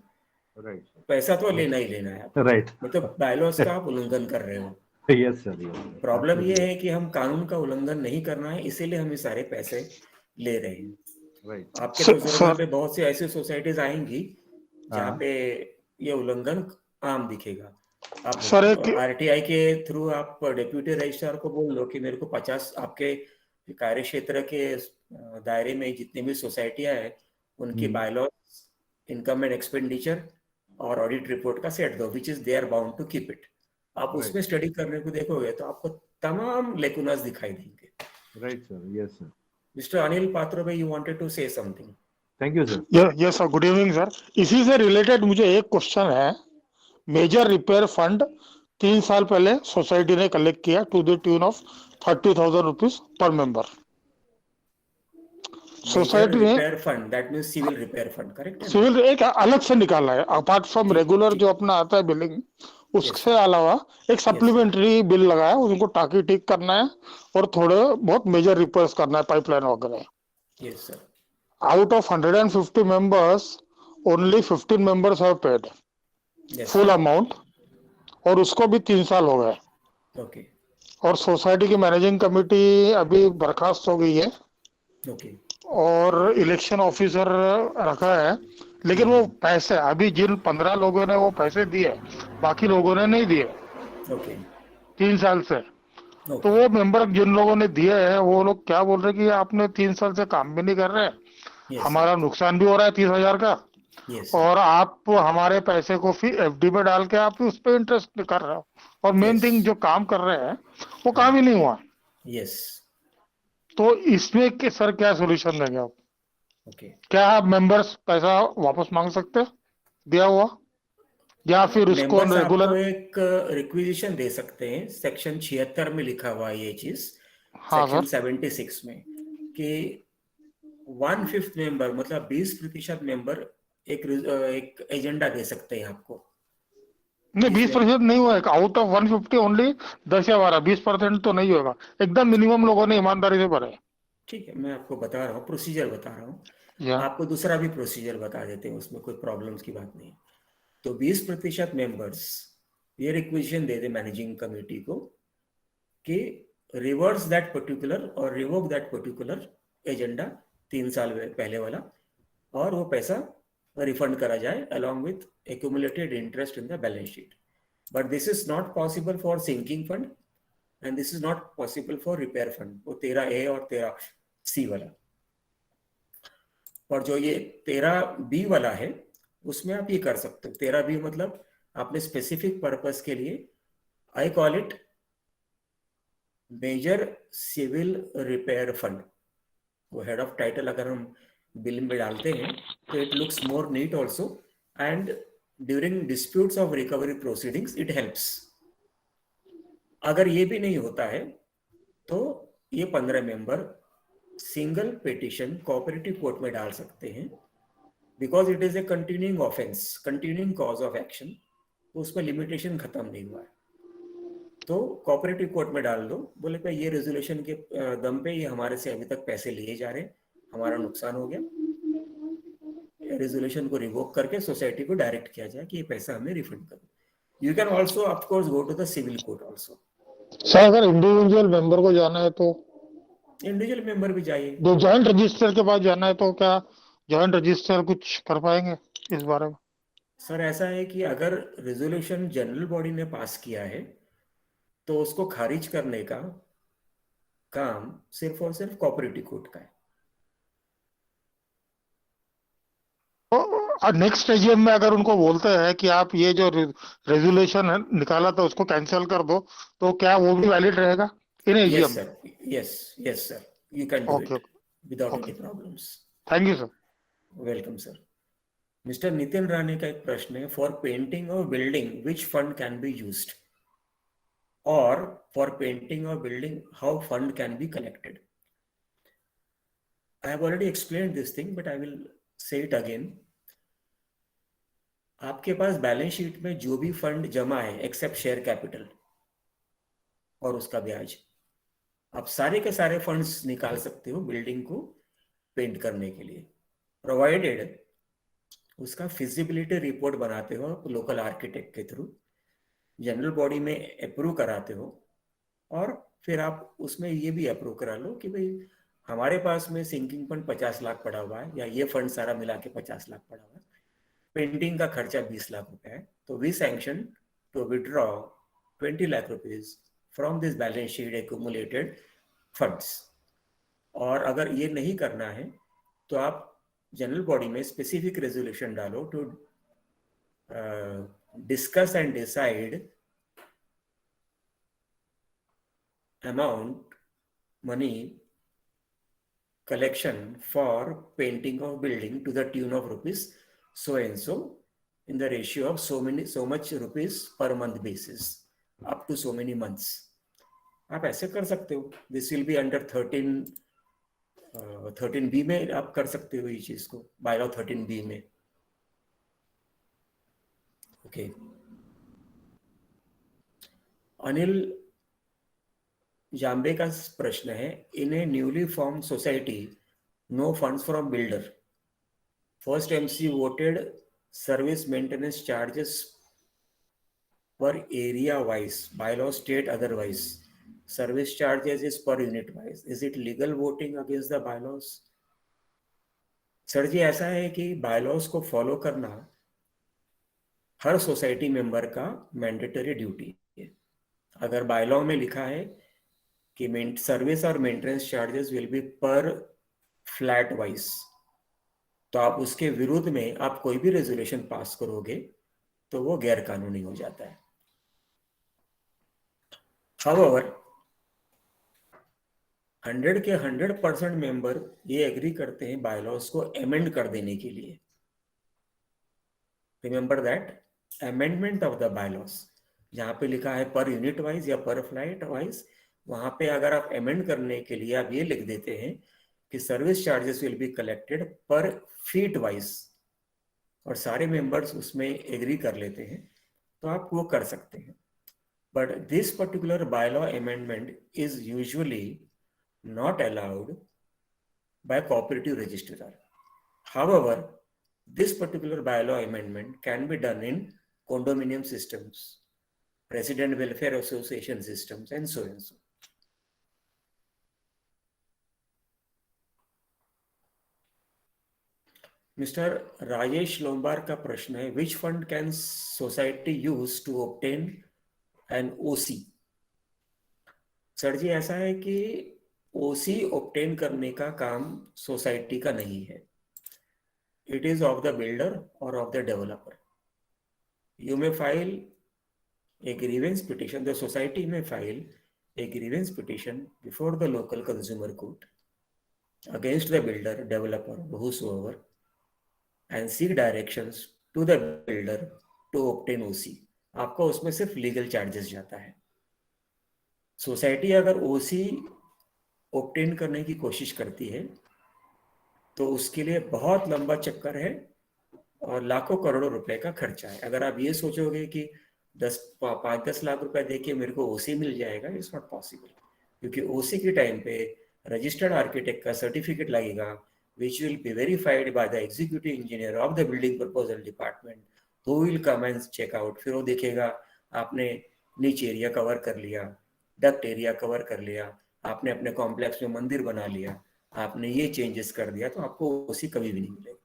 Right, sir. पैसा तो लेना ही लेना है. Right. मतलब बायलॉज का आप उल्लंघन कर रहे हो. Yes, sir. Yes, sir. Problem ये Absolutely. है कि हम कानून का उल्लंघन नहीं करना है, इसीलिए हम ये सारे पैसे ले रहे हैं. Right. आपके सर- तो जरूरत पे बहुत सी ऐसी सोसाइटीज आएंगी जहाँ हाँ. पे ये उल्लंघन आम दिखेगा. सर, आप एक- आरटीआई के थ्रू आप डेप्यूटी रजिस्ट्रार को बोल लो कि मेरे को 50 आपके कार्य क्षेत्र के दायरे में जितनी भी सोसाइटियां हैं उनकी बायलॉज, इनकम एंड एक्सपेंडिचर और ऑडिट रिपोर्ट का सेट दो, which is they are bound to keep it. आप Right. उसमें स्टडी करने को देखोगे तो आपको तमाम लेकुनास दिखाई देंगे. Right, sir. Yes, sir. Mister Anil Patro भाई, you wanted to say something. Thank you, sir. Yes sir, good evening sir. इसी से रिलेटेड मुझे एक क्वेश्चन है. मेजर रिपेयर फंड 3 साल पहले सोसाइटी ने कलेक्ट किया to the tune of 30,000 rupees per member. Society ने repair fund, that means civil repair fund, correct? Civil एक अलग से निकाला है, अपार्ट फ्रॉम रेगुलर जो अपना आता है बिलिंग, उससे अलावा एक सप्लीमेंट्री बिल लगाया. उनको टाकी ठीक करना है और थोड़े बहुत मेजर रिपेयर्स करना है, पाइपलाइन वगैरह. Yes sir. Out of 150 members, only 15 members have paid yes. full amount, और उसको भी 3 साल हो गए. ओके. और सोसाइटी की मैनेजिंग कमेटी अभी बर्खास्त हो गई है ओके. और इलेक्शन ऑफिसर रखा है, लेकिन वो पैसे अभी जिन 15 लोगों ने वो पैसे दिए, बाकी लोगों ने नहीं दिए ओके. 3 साल से. तो वो मेंबर जिन लोगों ने दिए हैं वो लोग क्या बोल रहे कि आपने 3 साल से काम भी नहीं कर रहे, हमारा नुकसान भी हो रहा है 30,000 का, यस. और आप हमारे पैसे को फिर एफडी में डाल के आप उस पे इंटरेस्ट कर रहे हो, और मेन Yes. थिंग जो काम कर रहे हैं वो काम ही नहीं हुआ. यस. तो इसमें सर क्या सोल्यूशन देंगे आप? ओके. क्या आप मेंबर्स पैसा वापस मांग सकते हैं दिया हुआ, या फिर उसको मेंबर्स आपको रेगुलर? एक रिक्विजिशन दे सकते हैं. सेक्शन 76 में लिखा हुआ है ये चीज, हाँ सेक्शन सर. 76 में, कि 1/5 मेंबर मतलब 20% मेंबर एक एजेंडा दे सकते हैं आपको. नहीं, 20% नहीं हुआ. आउट ऑफ 150 ओनली 10 या 12, 20% तो नहीं होगा. एकदम मिनिमम लोगों ने ईमानदारी से भरे. ठीक है, मैं आपको बता रहा हूँ, प्रोसीजर बता रहा हूँ. या आपको दूसरा भी प्रोसीजर बता देते हैं, उसमें कोई प्रॉब्लम्स की बात नहीं. तो 20% मेंबर्स ये रिक्वेशन दे दे मैनेजिंग कमेटी को कि रिवर्स दैट पर्टिकुलर और रिवोक दैट पर्टिकुलर एजेंडा 3 साल पहले वाला, और वो पैसा रिफंड करा जाए along with accumulated interest in the balance sheet. But this is not possible for sinking fund and this is not possible for repair fund. वो 13A और 13C वाला. और जो ये 13B वाला है उसमें आप ये कर सकते हो. 13B मतलब आपने स्पेसिफिक पर्पस के लिए, I call it major civil repair fund. वो हेड ऑफ टाइटल अगर हम बिल में डालते हैं तो it looks more neat also, and during disputes of recovery proceedings it helps. अगर ये भी नहीं होता है तो ये 15 member single petition cooperative court में डाल सकते हैं, because it is a continuing offence, continuing cause of action. तो उसमें लिमिटेशन खत्म नहीं हुआ है. तो कोऑपरेटिव कोर्ट में डाल दो, बोले भाई ये रेजोल्यूशन के दम पे ये हमारे से अभी तक पैसे लिए जा रहे हैं, हमारा नुकसान हो गया, रेजोल्यूशन को रिवोक करके सोसाइटी को डायरेक्ट किया जाए कि ये पैसा हमें रिफंड करो. You can also of course go to the civil court also. Sir अगर इंडिविजुअल मेंबर को जाना है तो? इंडिविजुअल मेंबर भी जाइए. जो जॉइंट रजिस्टर के पास जाना है तो क्या जॉइंट रजिस्टर कुछ कर पाएंगे इस बारे में? सर ऐसा है कि अगर रेजोल्यूशन जनरल बॉडी ने पास किया है तो उसको खारिज करने का काम सिर्फ और सिर्फ कोऑपरेटिव कोर्ट का है. नेक्स्ट एजीएम में अगर उनको बोलते हैं कि आप ये जो रेजोल्यूशन निकाला था उसको कैंसिल कर दो, तो क्या वो भी वैलिड रहेगा इन Yes AGM? sir, yes sir, you can do Okay, it without okay. any problems. Thank you sir. Welcome sir. Mister Nitin Rane का एक प्रश्न है, फॉर पेंटिंग और building which fund can be used, और फॉर पेंटिंग और building how fund can be collected. I have already explained this thing, but I will say it again. आपके पास balance sheet में जो भी फंड जमा है accept share capital और उसका ब्याज, आप सारे के सारे फंड्स निकाल सकते हो बिल्डिंग को पेंट करने के लिए, प्रोवाइडेड उसका फिजिबिलिटी रिपोर्ट बनाते हो आप लोकल आर्किटेक्ट के थ्रू, जनरल बॉडी में अप्रूव कराते हो, और फिर आप उसमें ये भी अप्रूव करा लो कि भाई हमारे पास में सिंकिंग फंड 50 लाख पड़ा हुआ है, या ये फंड सारा मिला के 50 लाख पड़ा हुआ है, पेंटिंग का खर्चा 20 लाख रुपए है, तो we sanction to withdraw 20 lakh rupees from this balance sheet accumulated funds. और अगर ये नहीं करना है तो आप जनरल बॉडी में स्पेसिफिक रेजोल्यूशन डालो to discuss and decide amount money collection for painting of building to the tune of rupees so and so in the ratio of so much rupees per month basis up to so many months. आप ऐसे कर सकते हो. This will be under 13B में आप कर सकते हो ये चीज को, बाय लॉ 13B में. ओके. अनिल जाम्बे का प्रश्न है, in a newly form society no funds from builder, first MC voted service maintenance charges per area wise, by law state otherwise, service charges is per unit wise, is it legal voting against the bylaws? Sir ji ऐसा है कि bylaws को follow करना हर society member का mandatory duty है. अगर bylaw में लिखा है कि सर्विस और maintenance charges will be per flat wise, तो आप उसके विरुद्ध में आप कोई भी रेजोल्यूशन पास करोगे तो वो गैर कानूनी हो जाता है. However, 100 के 100% मेंबर ये एग्री करते हैं बायलॉज को अमेंड कर देने के लिए. Remember that amendment of the bylaws, जहां पे लिखा है पर यूनिट वाइज या पर फ्लैट वाइज, वहां पे अगर आप अमेंड करने के लिए आप ये लिख देते हैं कि service charges will be collected पर फीट वाइज, और सारे मेंबर्स उसमें एग्री कर लेते हैं, तो आप वो कर सकते हैं. But this particular bylaw amendment is usually not allowed by cooperative registrar. However, this particular bylaw amendment can be done in condominium systems, resident welfare association systems, and so and so. Mr. Rajesh Lombar का प्रश्न है, which fund can society use to obtain an OC? Sir ji ऐसा है कि OC obtain करने का काम society का नहीं है. It is of the builder और of the developer. You may file a grievance petition, the society may file a grievance petition before the local consumer court against the builder, developer, whosoever, and seek directions to the builder to obtain OC. आपको उसमें सिर्फ legal charges जाता है. Society अगर OC obtain करने की कोशिश करती है तो उसके लिए बहुत लंबा चक्कर है और लाखों करोड़ों रुपए का खर्चा है. अगर आप ये सोचोगे कि 5-10 लाख रुपए देके मेरे को OC मिल जाएगा, इट्स नॉट पॉसिबल, क्योंकि OC के टाइम पे रजिस्टर्ड आर्किटेक्ट का सर्टिफिकेट लगेगा, which will be verified by the executive engineer of the building proposal department, who will come and check out. फिर वो देखेगा आपने नीच एरिया कवर कर लिया, डक्ट एरिया कवर कर लिया, आपने अपने कॉम्प्लेक्स में मंदिर बना लिया, आपने ये चेंजेस कर दिया, तो आपको OC कभी भी नहीं मिलेगा.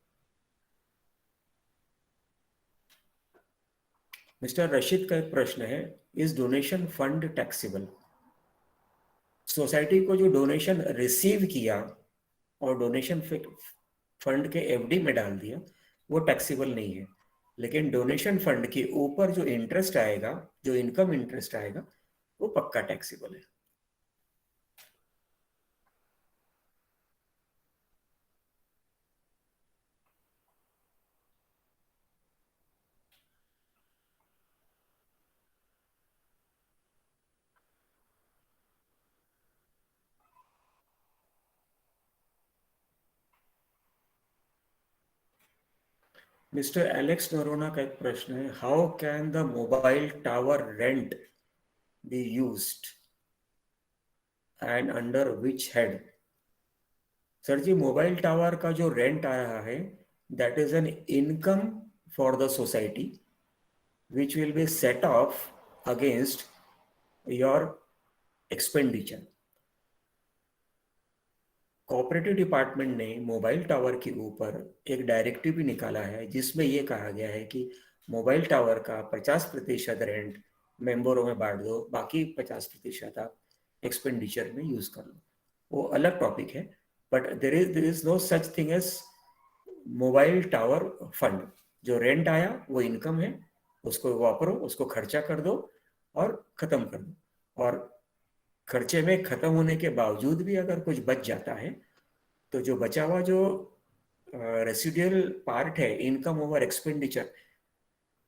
मिस्टर रशीद का एक प्रश्न है, is donation fund taxable? Society को जो डोनेशन रिसीव किया और डोनेशन फंड के FD में डाल दिया वो टैक्सेबल नहीं है, लेकिन डोनेशन फंड के ऊपर जो इंटरेस्ट आएगा, जो इनकम इंटरेस्ट आएगा, वो पक्का टैक्सेबल है. मिस्टर एलेक्स नोरोना का एक प्रश्न है, how can the mobile tower rent be used and under which head? Sir ji, mobile tower का जो रेंट आ रहा है, that is an income for the society which will be set off against your expenditure. Cooperative department ने mobile tower के ऊपर एक directive भी निकाला है जिसमें यह कहा गया है कि मोबाइल टावर का 50% रेंट मेंबरों में बांट दो, बाकी 50% आप एक्सपेंडिचर में यूज कर लो. वो अलग टॉपिक है, but there is no such thing as mobile tower fund. जो रेंट आया वो इनकम है, उसको वापरो, उसको खर्चा कर दो और खत्म कर दो. और खर्चे में खत्म होने के बावजूद भी अगर कुछ बच जाता है तो जो बचा हुआ जो रेसिडुअल पार्ट है, इनकम ओवर एक्सपेंडिचर,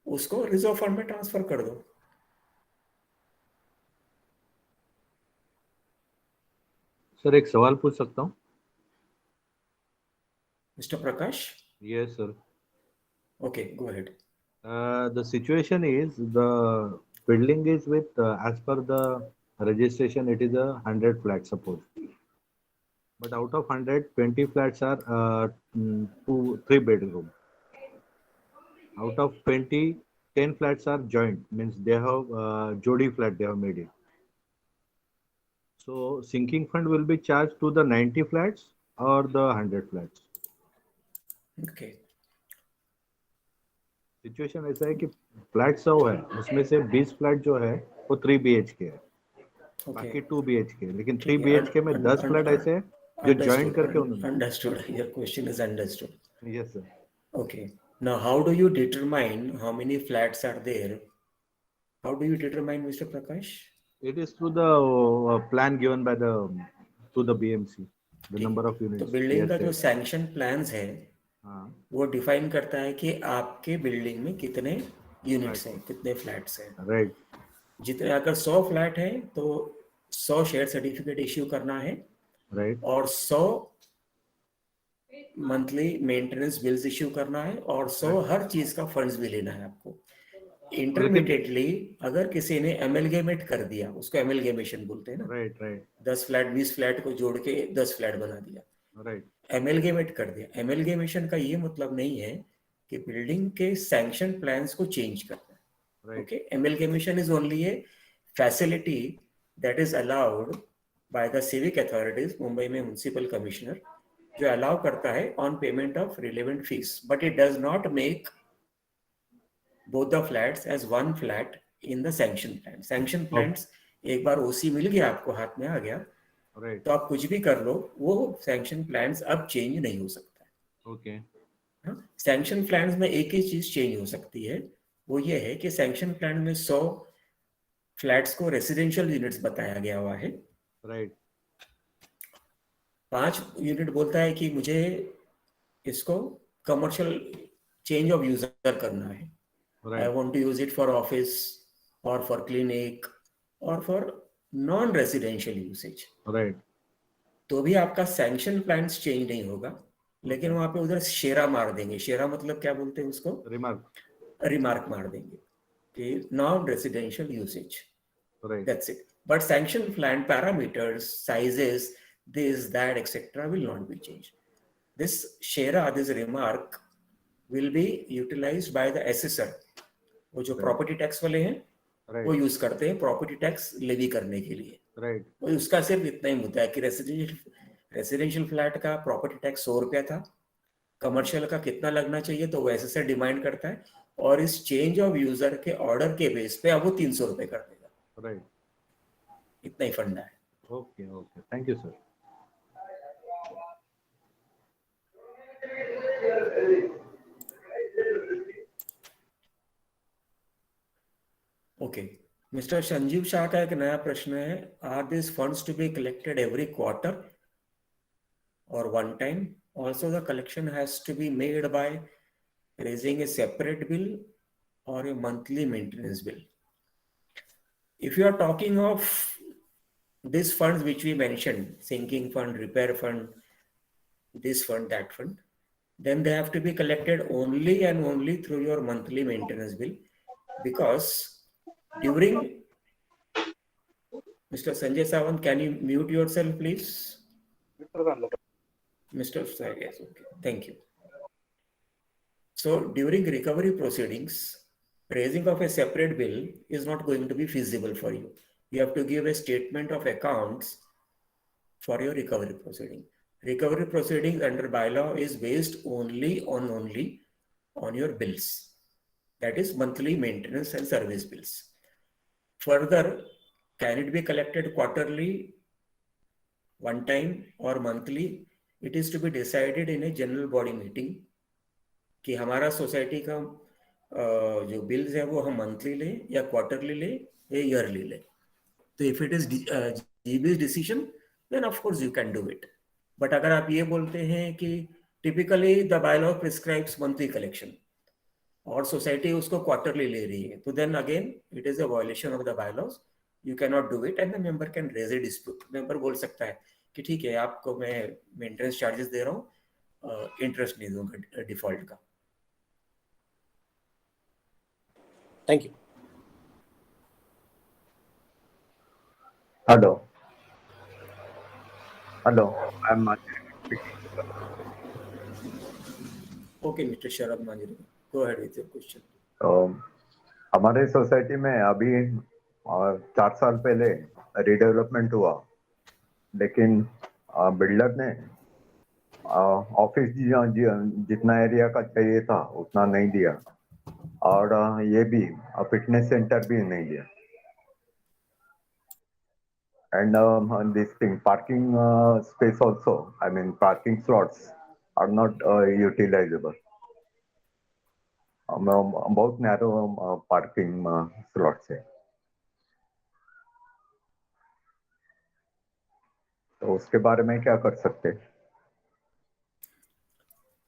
उसको रिजर्व फंड में ट्रांसफर कर दो. सर एक सवाल पूछ सकता हूँ? Mister Prakash? Yes sir. Okay, go ahead. The situation is the building is with as per the registration it is a 100 flat suppose, but out of 100 20 flats are 2-3 bedroom. Out of 20 10 flats are joint, means they have jodi flat they have made it. So sinking fund will be charged to the 90 flats or the 100 flats. Okay. Situation ऐसा है कि flat 100 है, उसमें से 20 flat जो है वो 3 BHK है, बाकी 2 BHK, लेकिन 3 BHK में 10 फ्लैट ऐसे हैं जो ज्वाइन करके उन्होंने. Understood. Your question is understood. Yes sir. Okay. Now, how do you determine how many flats are there? How do you determine, Mr. Prakash? It is through the plan given by the to the BMC, the number of units. तो building का जो sanction plans है हाँ वो define करता है कि आपके बिल्डिंग में कितने यूनिट्स हैं, कितने फ्लैट्स हैं. राइट. जितने, अगर 100 फ्लैट है तो 100 शेयर सर्टिफिकेट इश्यू करना है राइट. और 100 मंथली मेंटेनेंस बिल्स इश्यू करना है और 100 हर चीज का फंड्स भी लेना है आपको. इंटरमीडिएटली अगर किसी ने एमलगेमेट कर दिया, उसको एमलगेमेशन बोलते हैं ना. राइट. राइट. 10 फ्लैट 20 फ्लैट को जोड़ के 10 फ्लैट बना दिया, राइट. एमलगेमेट कर दिया. एमलगेमेशन का ये मतलब नहीं है कि बिल्डिंग के सैंक्शन प्लान्स को चेंज करना है. Right. Okay, amalgamation is only A facility that is allowed by the civic authorities, Mumbai में म्युनिसिपल कमिश्नर, जो अलाउ करता है on payment of relevant fees, but it does not make both the flats as one flat in the sanction plan. Sanction plans एक बार ओसी मिल गया, आपको हाथ में आ गया, राइट. तो आप कुछ भी कर लो, वो सैंक्शन प्लान्स अब चेंज नहीं हो सकता है. ओके. सैंक्शन प्लान्स में एक ही चीज चेंज हो सकती है, वो ये है कि सैंक्शन प्लान में 100 फ्लैट्स को रेसिडेंशियल यूनिट्स बताया गया हुआ है. राइट. 5 यूनिट बोलता है कि मुझे इसको कमर्शियल चेंज ऑफ यूजर करना है. I want to use it for office or for clinic or for non-residential usage. Right. तो भी आपका सैंक्शन प्लान्स चेंज नहीं होगा, लेकिन वहां पे उधर शेरा मार देंगे. शेरा मतलब क्या बोलते हैं उसको? रिमार्क मार देंगे कि non residential usage. That's it. But sanction plan parameters, sizes, this, that, etc. will not be changed. This shera, this remark will be utilized by the assessor. वो जो प्रॉपर्टी टैक्स वाले हैं वो यूज करते हैं प्रॉपर्टी टैक्स लेवी करने के लिए. राइट. उसका सिर्फ इतना ही मुद्दा है कि रेसिडेंशियल फ्लैट का प्रॉपर्टी टैक्स 100 रुपया था, कमर्शियल का कितना लगना चाहिए तो वो एसेसर डिमांड करता है, और इस चेंज ऑफ यूजर के ऑर्डर के बेस पे अब वो 300 रुपए कर देगा. राइट. इतना ही फंडा है. Okay. Okay. Thank you sir. Okay. Mister Sanjeev Shah का एक नया प्रश्न है, are this funds to be collected every quarter और one time? Also the collection has to be made by raising a separate bill और a monthly maintenance bill. If you are talking of this funds which we mentioned, sinking fund, repair fund, this fund, that fund, then they have to be collected only and only through your monthly maintenance bill, because during, Mr. Sanjay Sawant, can you mute yourself, please? Mr. Yes, okay, thank you. So during recovery proceedings, raising of a separate bill is not going to be feasible for you. You have to give a statement of accounts for your recovery proceeding. Recovery proceedings under bylaw is based only on your bills. That is monthly maintenance and service bills. Further, can it be collected quarterly, one time, or monthly? It is to be decided in a general body meeting कि हमारा society का जो bills है वो हम monthly ले या quarterly ले या ईयरली ले. तो if it is GB's decision, then of course you can do it. But अगर आप ये बोलते हैं कि typically the bylaw prescribes monthly collection और सोसाइटी उसको क्वार्टरली ले रही है, तो then again it is a violation of the bylaws. You can not do it and the member can raise a dispute. Member बोल सकता है कि ठीक है, आपको मैं मेंटेनेंस चार्जेस दे रहा हूँ, इंटरेस्ट नहीं दूंगा डिफॉल्ट का. Thank you. Hello. I'm Okay, Mr. Sharad Manjari, go ahead with your question. हमारे सोसाइटी में अभी 4 साल पहले रीडेवलपमेंट हुआ, लेकिन बिल्डर ने ऑफिस जितना एरिया का चाहिए था उतना नहीं दिया, और ये भी फिटनेस सेंटर भी नहीं दिया. And this thing, parking space also, I mean parking slots are not utilizable. बहुत narrow parking slots है. तो उसके बारे में क्या कर सकते हैं?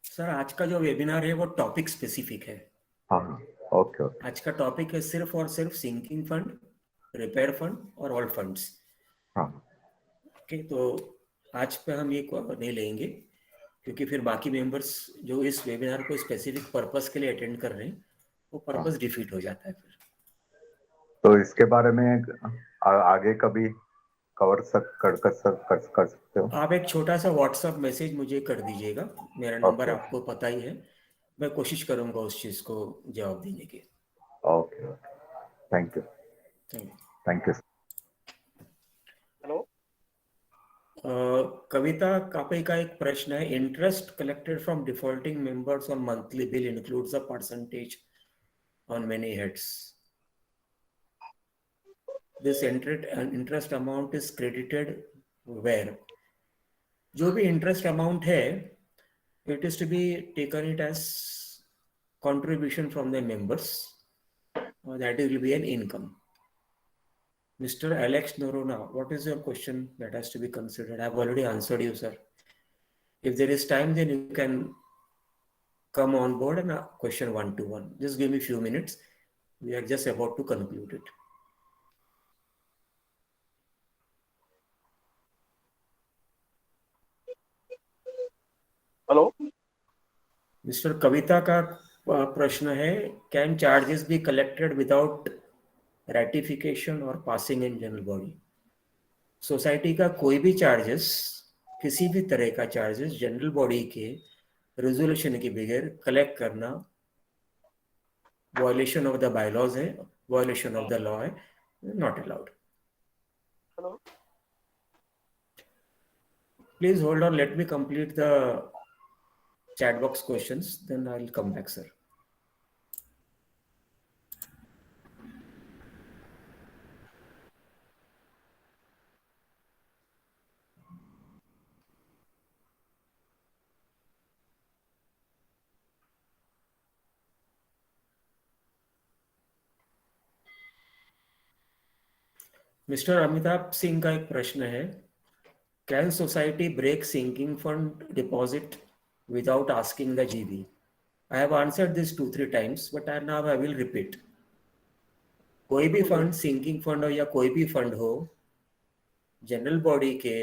सर, आज का जो वेबिनार है वो टॉपिक स्पेसिफिक है. हाँ, ओके. आज का टॉपिक है सिर्फ और सिर्फ सिंकिंग फंड, रिपेयर फंड और ऑल फंड्स. हाँ, ओके, तो आज पे हम ये नहीं लेंगे, क्योंकि फिर बाकी मेंबर्स जो इस वेबिनार को स्पेसिफिक पर्पस के लिए अटेंड कर रहे हैं, वो पर्पस डिफीट हो जाता है फिर. तो इसके बारे में आगे कभी कवर कर सकते हो? आप एक छोटा सा व्हाट्सएप मैसेज मुझे कर दीजिएगा, मेरा नंबर आपको पता ही है. मैं कोशिश करूंगा उस चीज को जवाब देने की. Okay, thank you. Thank you. Hello. Kavita Kape का एक प्रश्न है. Interest collected from defaulting members on monthly bill includes a percentage on many heads. This interest amount is credited where? जो भी इंटरेस्ट अमाउंट है, it is to be taken it as contribution from the members, that will be an income. Mr. Alex Norona, what is your question that has to be considered? I have already answered you, sir. If there is time, then you can come on board and question 1-to-1. Just give me a few minutes. We are just about to conclude it. Hello. Mr. Kavita का प्रश्न है, can charges be collected without ratification or passing in general body? Society का कोई भी charges, किसी भी तरह का चार्जेस जनरल बॉडी के रेजोल्यूशन के बगैर कलेक्ट करना वायलेशन ऑफ द बायलॉज है, वायलेशन ऑफ द लॉ है, not allowed. Hello. Please hold on, let me complete the chat box questions, then I'll come back, sir. Mister Amitabh Singh का एक प्रश्न है, can society break sinking fund deposit without asking the GB? I have answered this 2-3 times, but now I will repeat. कोई भी fund, sinking fund हो या कोई भी फंड हो, जनरल बॉडी के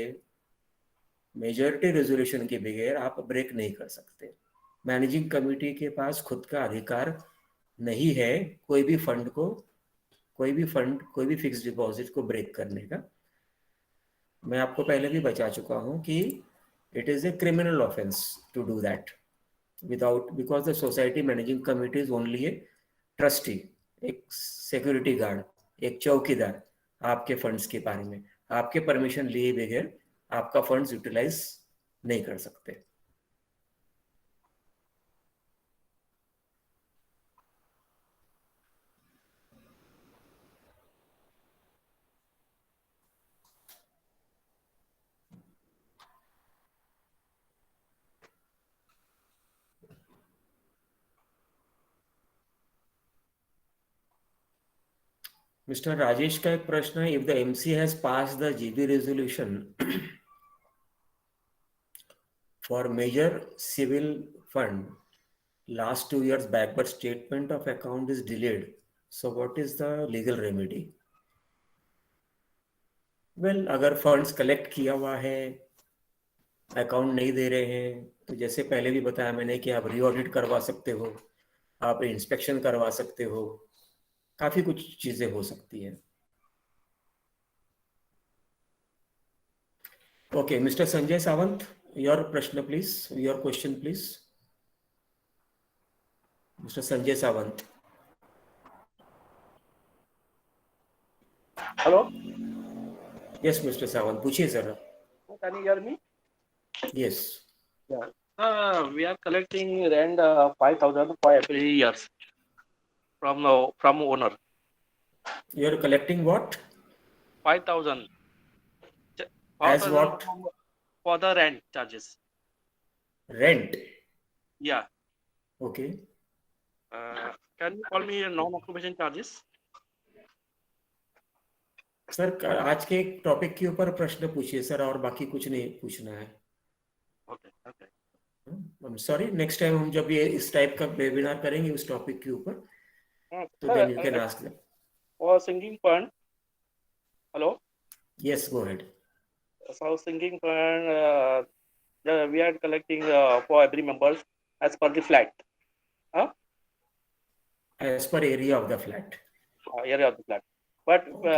मेजॉरिटी रेजोल्यूशन के बगैर आप ब्रेक नहीं कर सकते. मैनेजिंग कमेटी के पास खुद का अधिकार नहीं है कोई भी फंड, कोई भी फिक्स डिपॉजिट को ब्रेक करने का। मैं आपको पहले भी बता चुका हूं कि it is a criminal offence to do that without, because the society managing committee is only a trustee, एक सिक्योरिटी गार्ड, एक चौकीदार आपके फंड्स के बारे में। आपके परमिशन लिए बगैर आपका फंड्स यूटिलाइज नहीं कर सकते। मिस्टर राजेश का एक प्रश्न है, if the MC has pass the GB resolution for major civil fund last 2 years back but statement of account is delayed, so what is the legal remedy? Well, अगर funds collect किया हुआ है, account नहीं दे रहे हैं, तो जैसे पहले भी बताया मैंने कि आप रीऑडिट करवा सकते हो, आप इंस्पेक्शन करवा सकते हो, काफी कुछ चीजें हो सकती हैं। Okay, mister Sanjay Sawant, your प्रश्न please, your question please. Mister Sanjay Sawant. Hello, yes mister Sawant, पूछिए sir. can you hear me? Yes. Yeah. We are collecting rent 5,000 for every year from owner. You are collecting what? 5,000. As 5,000 what? for the rent charges. Rent. Yeah. Okay. Can you call me non-occupation charges? Sir आज के topic के ऊपर प्रश्न पूछिए sir, और बाकी कुछ नहीं पूछना है। Okay. Okay. Sorry, next time हम जब ये इस टाइप का वेबिनार करेंगे उस टॉपिक के ऊपर, तो then you can ask them. For singing fund. Hello. Yes, go ahead. So singing fund, we are collecting for every members as per the flat. As per area of the flat. Area of the flat. But Okay.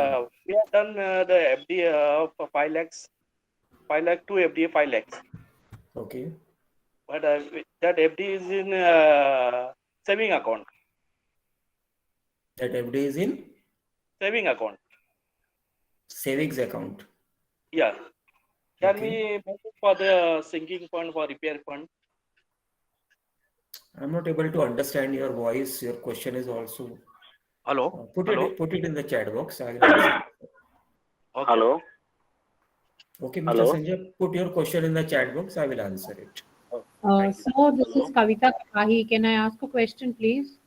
we have done the FD for 5 lakhs, 5 lakh to FD 5 lakhs. Okay. But that FD is in saving account. That FD is in Saving account. savings account. Yeah. Can Okay. we make it for the sinking fund, for repair fund? I'm not able to understand your voice. Your question is also. Hello. Put it in the chat box. I will answer. Okay. Hello. Okay, Mr. Hello. Sanjay, put your question in the chat box. I will answer it. So this is Kavita Kahi. Can I ask a question, please?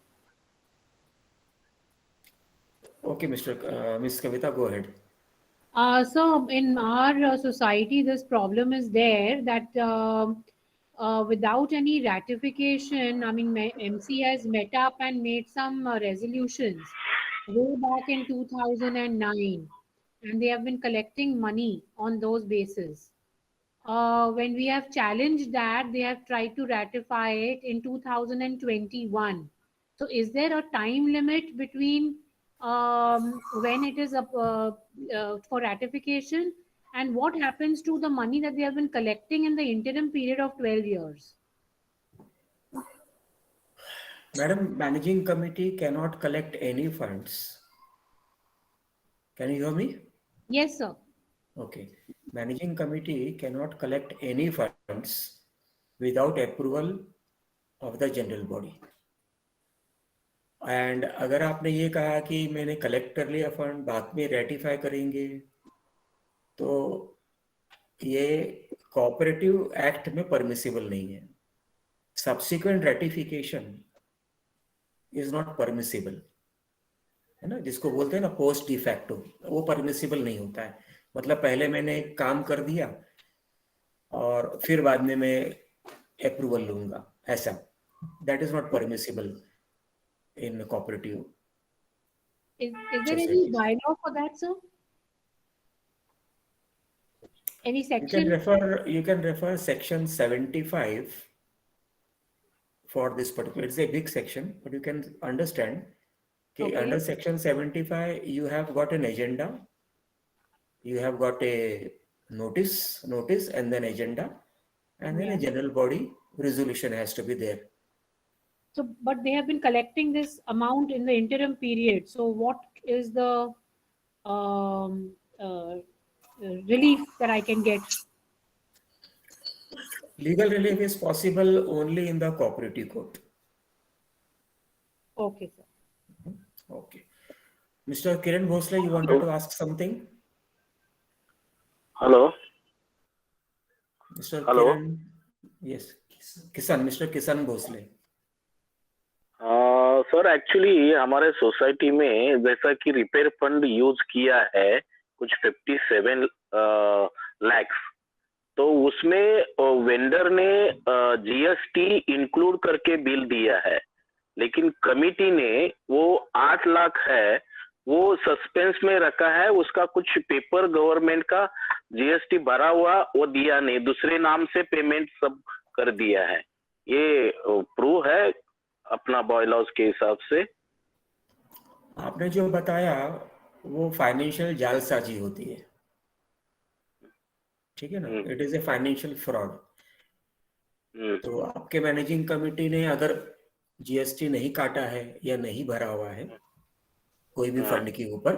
Okay, Miss Kavita, go ahead. So in our society, this problem is there that without any ratification, I mean, MC has met up and made some resolutions way back in 2009, and they have been collecting money on those bases. When we have challenged that, they have tried to ratify it in 2021. So is there a time limit between when it is up for ratification, and what happens to the money that they have been collecting in the interim period of 12 years? Madam, managing committee cannot collect any funds. Can you hear me? Yes, sir. Okay. Managing committee cannot collect any funds without approval of the general body. And अगर आपने ये कहा कि मैंने collect कर लिया fund, बाद में रेटिफाई करेंगे, तो ये कोऑपरेटिव एक्ट में परमिसिबल नहीं है। Subsequent ratification is not permissible, है ना, जिसको बोलते हैं ना पोस्ट डिफैक्टो, वो परमिसिबल नहीं होता है। मतलब पहले मैंने काम कर दिया और फिर बाद में मैं अप्रूवल लूंगा, ऐसा, that is not permissible in cooperative. Is there societies. any bylaw for that, sir? Any section? You can refer section 75 for this particular, it's a big section, but you can understand. Okay, Okay. under section 75, you have got an agenda, you have got a notice, and then agenda, and then a Yeah. general body resolution has to be there. So, but they have been collecting this amount in the interim period. So, what is the relief that I can get? Legal relief is possible only in the cooperative court. Okay, sir. Okay. Mr. Kiran Bhosle, you wanted to ask something? Hello. Mr. Hello. Kiran, yes, Mr. Kisan Bhosle. Sir actually हमारे society में जैसा कि repair fund use किया है कुछ 57 लैक्स, तो उसमें vendor ने जीएसटी इंक्लूड करके बिल दिया है, लेकिन कमिटी ने वो 8 लाख है वो सस्पेंस में रखा है, उसका कुछ पेपर गवर्नमेंट का जीएसटी भरा हुआ वो दिया नहीं, दूसरे नाम से पेमेंट सब कर दिया है। ये प्रूव है अपना बॉयलॉज के हिसाब से? आपने जो बताया वो फाइनेंशियल जालसाजी होती है, ठीक है ना, it is a financial fraud. तो आपके मैनेजिंग कमेटी ने अगर जीएसटी नहीं काटा है या नहीं भरा हुआ है कोई भी फंड के ऊपर,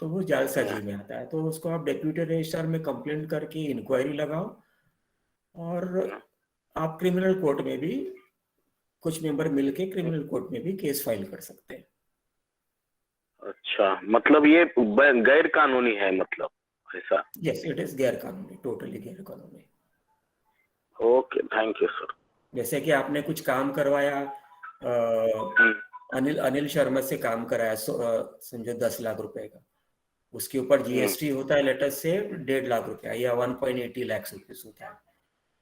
तो वो जालसाजी में आता है। तो उसको आप डेप्यूटी रजिस्ट्रार में कंप्लेंट करके इंक्वायरी लगाओ, और आप क्रिमिनल कोर्ट में भी कुछ मेंबर मिलके क्रिमिनल कोर्ट में भी केस फाइल कर सकते हैं। अच्छा, मतलब ये गैर कानूनी है, मतलब ऐसा? यस, इट इज गैर कानूनी, टोटली गैर कानूनी। Okay, thank you sir. जैसे कि आपने कुछ काम करवाया, अनिल शर्मा से काम कराया, समझो 10 लाख रुपए का, उसके ऊपर जीएसटी होता है लेटेस्ट से 1.5 लाख रुपया या 1.80 लाख रुपीज होता है,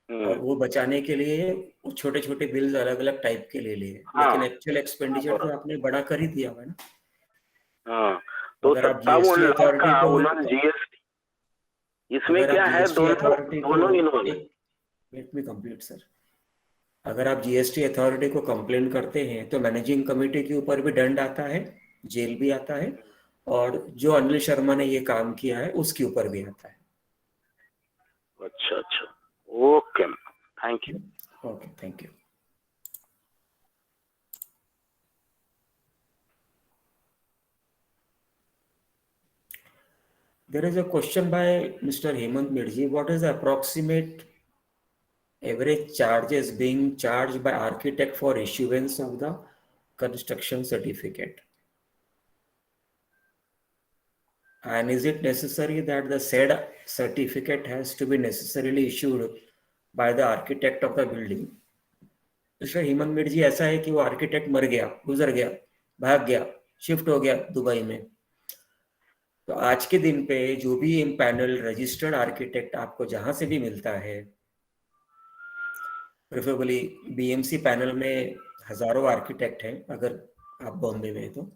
और वो बचाने के लिए छोटे छोटे बिल्स अलग अलग टाइप के ले लिए, लेकिन एक्चुअल एक्सपेंडिचर तो आपने बड़ा कर ही दिया हुआ है ना। हाँ, तो अगर आप 57 GST लाख का अथॉरिटी उन्होंने जीएसटी, इसमें क्या है दोनों इन्होंने। Let me complete sir. अगर आप जीएसटी अथॉरिटी को कंप्लेन करते हैं तो मैनेजिंग कमेटी के ऊपर भी दंड आता है, जेल भी आता है, और जो अनिल शर्मा ने ये काम किया है उसके ऊपर भी आता है। अच्छा अच्छा, okay, thank you. Okay, thank you. There is a question by Mr. Hemant Mirji. What is the approximate average charges being charged by architect for issuance of the construction certificate? And is it necessary that the said certificate has to be necessarily issued by the architect of the building? Mr. Hemant Mirji, ऐसा है कि वो architect मर गया, गुजर गया, भाग गया, शिफ्ट हो गया दुबई में, तो आज के दिन पे जो भी पैनल रजिस्टर्ड आर्किटेक्ट आपको जहां से भी मिलता है, प्रेफरेबली बीएमसी पैनल में हजारों आर्किटेक्ट हैं, अगर आप बॉम्बे में, तो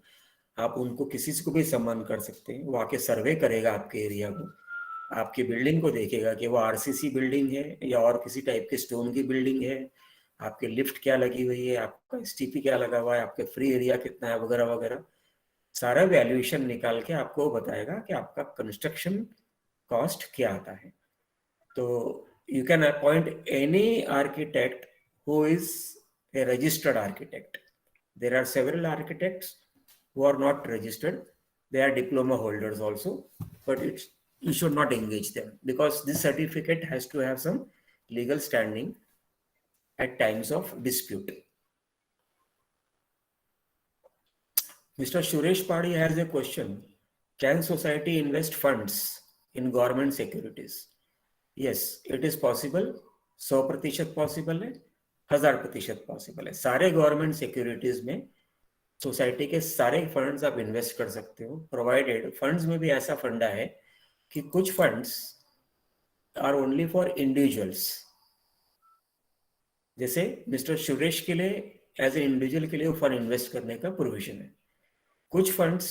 आप उनको किसी से को भी सम्मान कर सकते हैं। वो आके सर्वे करेगा आपके एरिया को, आपकी बिल्डिंग को देखेगा कि वो आरसीसी बिल्डिंग है या और किसी टाइप की स्टोन की बिल्डिंग है, आपके लिफ्ट क्या लगी हुई है, आपका एसटीपी क्या लगा हुआ है, आपके फ्री एरिया कितना है, वगैरह वगैरह सारा वैल्यूएशन निकाल के आपको बताएगा कि आपका कंस्ट्रक्शन कॉस्ट क्या आता है। तो you can appoint any architect who is a registered architect. There are several architects who are not registered, they are diploma holders also, but you should not engage them because this certificate has to have some legal standing at times of dispute. Mr. Suresh Padi has a question. Can society invest funds in government securities? Yes, it is possible. 100% possible है, 1000% possible है। सारे government securities में society के सारे funds आप invest कर सकते हो, प्रोवाइडेड फंड्स में भी ऐसा फंडा है कि कुछ funds are only for individuals. जैसे मिस्टर सुरेश के लिए एज ए इंडिविजुअल के लिए वो फंड इन्वेस्ट करने का प्रोविजन है। कुछ funds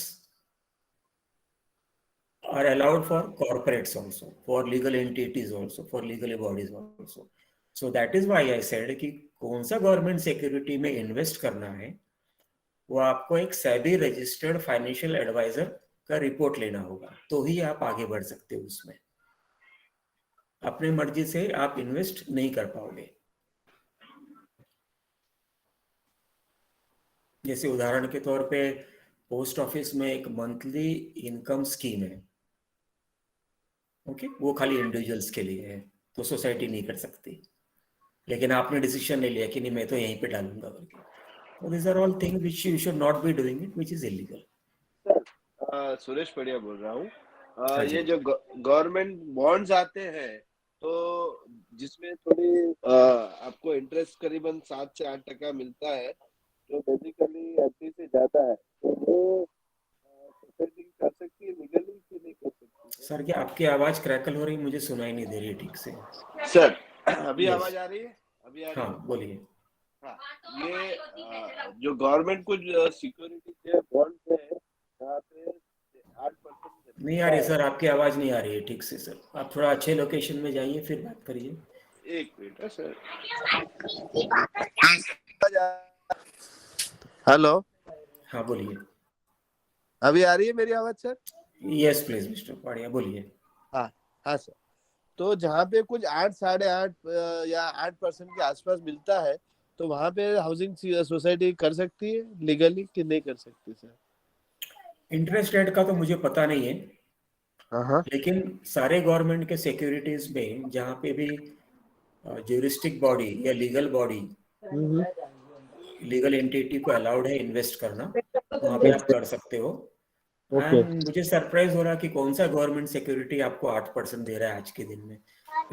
are allowed for corporates also, for legal entities also, for legal bodies also. So that is why I said कि कौन सा गवर्नमेंट सिक्योरिटी में इन्वेस्ट करना है वो आपको एक सेबी रजिस्टर्ड फाइनेंशियल एडवाइजर का रिपोर्ट लेना होगा, तो ही आप आगे बढ़ सकते हो उसमें। अपनी मर्जी से आप इन्वेस्ट नहीं कर पाओगे। जैसे उदाहरण के तौर पे पोस्ट ऑफिस में एक मंथली इनकम स्कीम है, ओके, वो खाली इंडिविजुअल्स के लिए है, तो सोसाइटी नहीं कर सकती। लेकिन आपने डिसीजन ले लिया कि नहीं मैं तो यहीं पे डालूंगा करके, so these are all things which you should not be doing it, which is illegal. Suresh पड़िया बोल रहा हूँ। हाँ जी। ये जो गवर्नमेंट बॉन्ड्स आते हैं तो जिसमें थोड़ी आपको इंटरेस्ट करीबन 7 से 8% मिलता है, जो बेसिकली एफडी से ज्यादा है, तो वो सोसाइटी कर सकती है लीगली कि नहीं कर सकती? सर क्या आपकी आवाज क्रैकल हो रही, मुझे सुनाई नहीं दे रही ठीक से। सर अभी Yes. आवाज आ रही है? अभी आ रही हाँ है? बोलिए। हाँ, ये जो गवर्नमेंट कुछ सिक्योरिटी के बॉन्ड्स है जहाँ पे 8% नहीं आ रही सर, आपकी आवाज नहीं आ रही है ठीक से सर, आप थोड़ा अच्छे लोकेशन में जाइए फिर बात करिए। एक मिनट है सर। हेलो, हाँ बोलिए। अभी आ रही है मेरी आवाज sir? Yes please mister Padiya बोलिए। हाँ सर। तो जहाँ पे कुछ 8, 8.5 या 8% के आसपास मिलता है, तो वहाँ पे हाउसिंग सोसाइटी कर सकती है लीगली कि नहीं कर सकती सर? इंटरेस्ट रेट का तो मुझे पता नहीं है, हाँ लेकिन सारे गवर्नमेंट के सिक्योरिटीज में जहाँ पे भी ज्यूरिस्टिक बॉडी या लीगल बॉडी, लीगल एंटिटी को अलाउड है इन्वेस्ट करना, वहाँ पे आप कर सकते हो। एंड मुझे सरप्राइज हो रहा कि कौन सा गवर्नमेंट सिक्योरिटी आपको 8% दे रहा है आज के दिन में।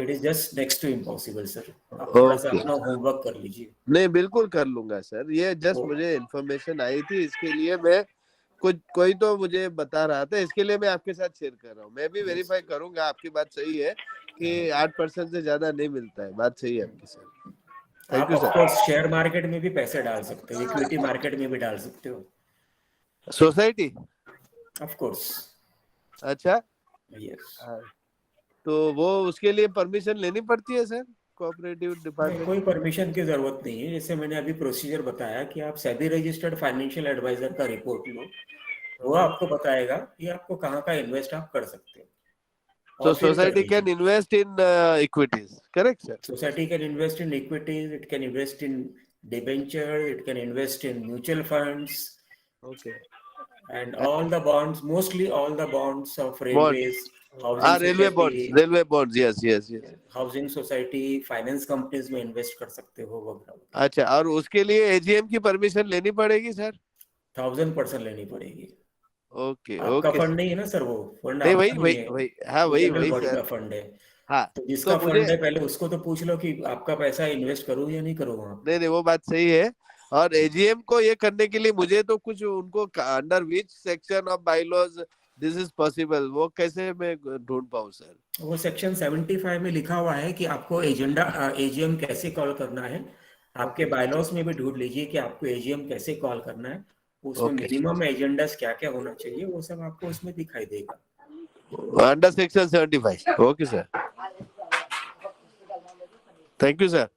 It is just next to impossible sir, आप थोड़ा सा अपना होमवर्क कर लीजिए। नहीं, बिल्कुल कर लूंगा सर। ये जस्ट मुझे इन्फॉर्मेशन आई थी, इसके लिए मैं कोई तो मुझे बता रहा था, इसके लिए मैं आपके साथ शेयर कर रहा हूँ। मैं भी वेरीफाई करूंगा। आपकी बात सही है कि 8% से ज्यादा नहीं मिलता है, बात सही है आपकी सर। आप ऑफ कोर्स शेयर मार्केट में भी पैसे डाल सकते हो, इक्विटी मार्केट में भी डाल सकते हो। Society of course. अच्छा, यस। तो वो उसके लिए परमिशन लेनी पड़ती है सर कोऑपरेटिव डिपार्टमेंट? कोई परमिशन की जरूरत नहीं है। जैसे मैंने अभी प्रोसीजर बताया कि आप सेबी रजिस्टर्ड फाइनेंशियल एडवाइजर का रिपोर्ट लो, वो आपको बताएगा कि आपको कहाँ का इन्वेस्ट आप कर सकते हो। So society can invest in equities, correct sir? Society can invest in equities, it can invest in debenture, it can invest in mutual funds. Okay. And all the bonds, mostly all the bonds of railways, railway bonds, yes. Housing society, finance companies में invest कर सकते हो वगैरह। अच्छा, और उसके लिए AGM की परमिशन लेनी पड़ेगी सर? 1000% लेनी पड़ेगी। ओके आपका फंड नहीं है ना सर, वो फंड नहीं, आपका नहीं है, वही हाँ, वही बॉडी सर का फंड है। हाँ, तो जिसका फंड है पहले उसको तो पूछ लो कि आपका पैसा इन्वेस्ट करूँ या नहीं करूँ वहाँ। नहीं, वो बात सही है। और AGM को ये करने के लिए मुझे तो कुछ उनको under which section of bylaws this is possible, वो कैसे मैं ढूंढ पाऊँ सर? वो सेक्शन 75 में लिखा हुआ है कि आपको AGM कैसे कॉल करना है। आपके बायलॉज में भी ढूंढ लीजिए कि आपको AGM कैसे कॉल करना है, उसमें मिनिमम एजेंडास क्या क्या होना चाहिए, वो सब आपको उसमें दिखाई देगा under section 75। Okay sir, thank you sir.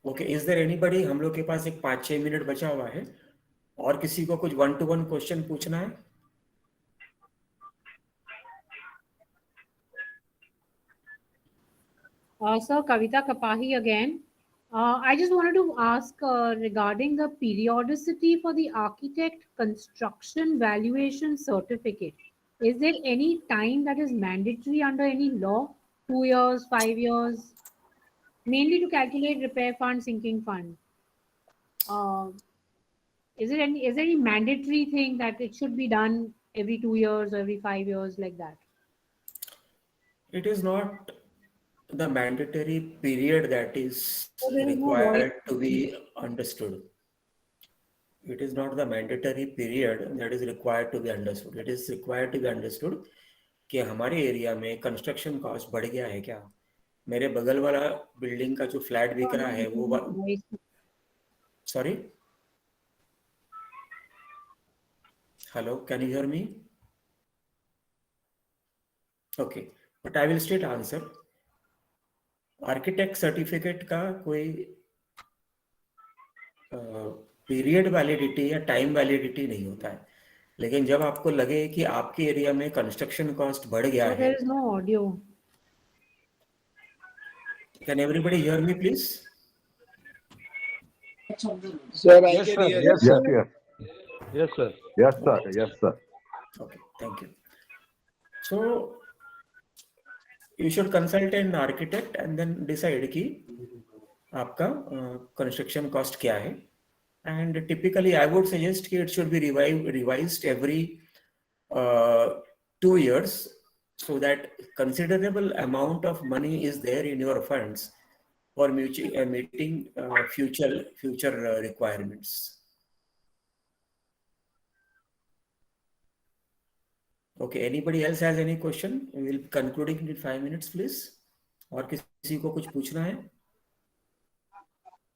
Okay, is there anybody? हम लोग के पास एक 5-6 मिनट बचा हुआ है, और किसी को कुछ 1-to-1 क्वेश्चन पूछना है? So Kavita Kapahi again. I just wanted to ask regarding the periodicity for the architect construction valuation certificate. Is there any time that is mandatory under any law? 2 years, 5 years? Mainly to calculate repair fund, sinking fund. Is there any mandatory thing that it should be done every 2 years or every 5 years like that? It is not the mandatory period that is So there is no required voice. to be understood. It is not the mandatory period that is required to be understood. It is required to be understood कि हमारे area में construction cost बढ़ गया है क्या, मेरे बगल वाला बिल्डिंग का जो फ्लैट बिक रहा है वो sorry, hello, can you hear me? Okay, But I will straight answer. Architect certificate का कोई पीरियड वैलिडिटी या टाइम वैलिडिटी नहीं होता है, लेकिन जब आपको लगे कि आपके एरिया में कंस्ट्रक्शन कॉस्ट बढ़ गया So है, there is no audio. Can everybody hear me please? Sir, I Yes, can sir. hear Yes, you. yes, yes. Yes, sir. Yes, sir. Yes, sir. Okay, thank you. So you should consult an architect and then decide कि आपका construction cost क्या है. And typically I would suggest कि it should be revised every 2 years, so that considerable amount of money is there in your funds for meeting future requirements. Okay, anybody else has any question? We will be concluding in 5 minutes, please. और किसी को कुछ पूछना है?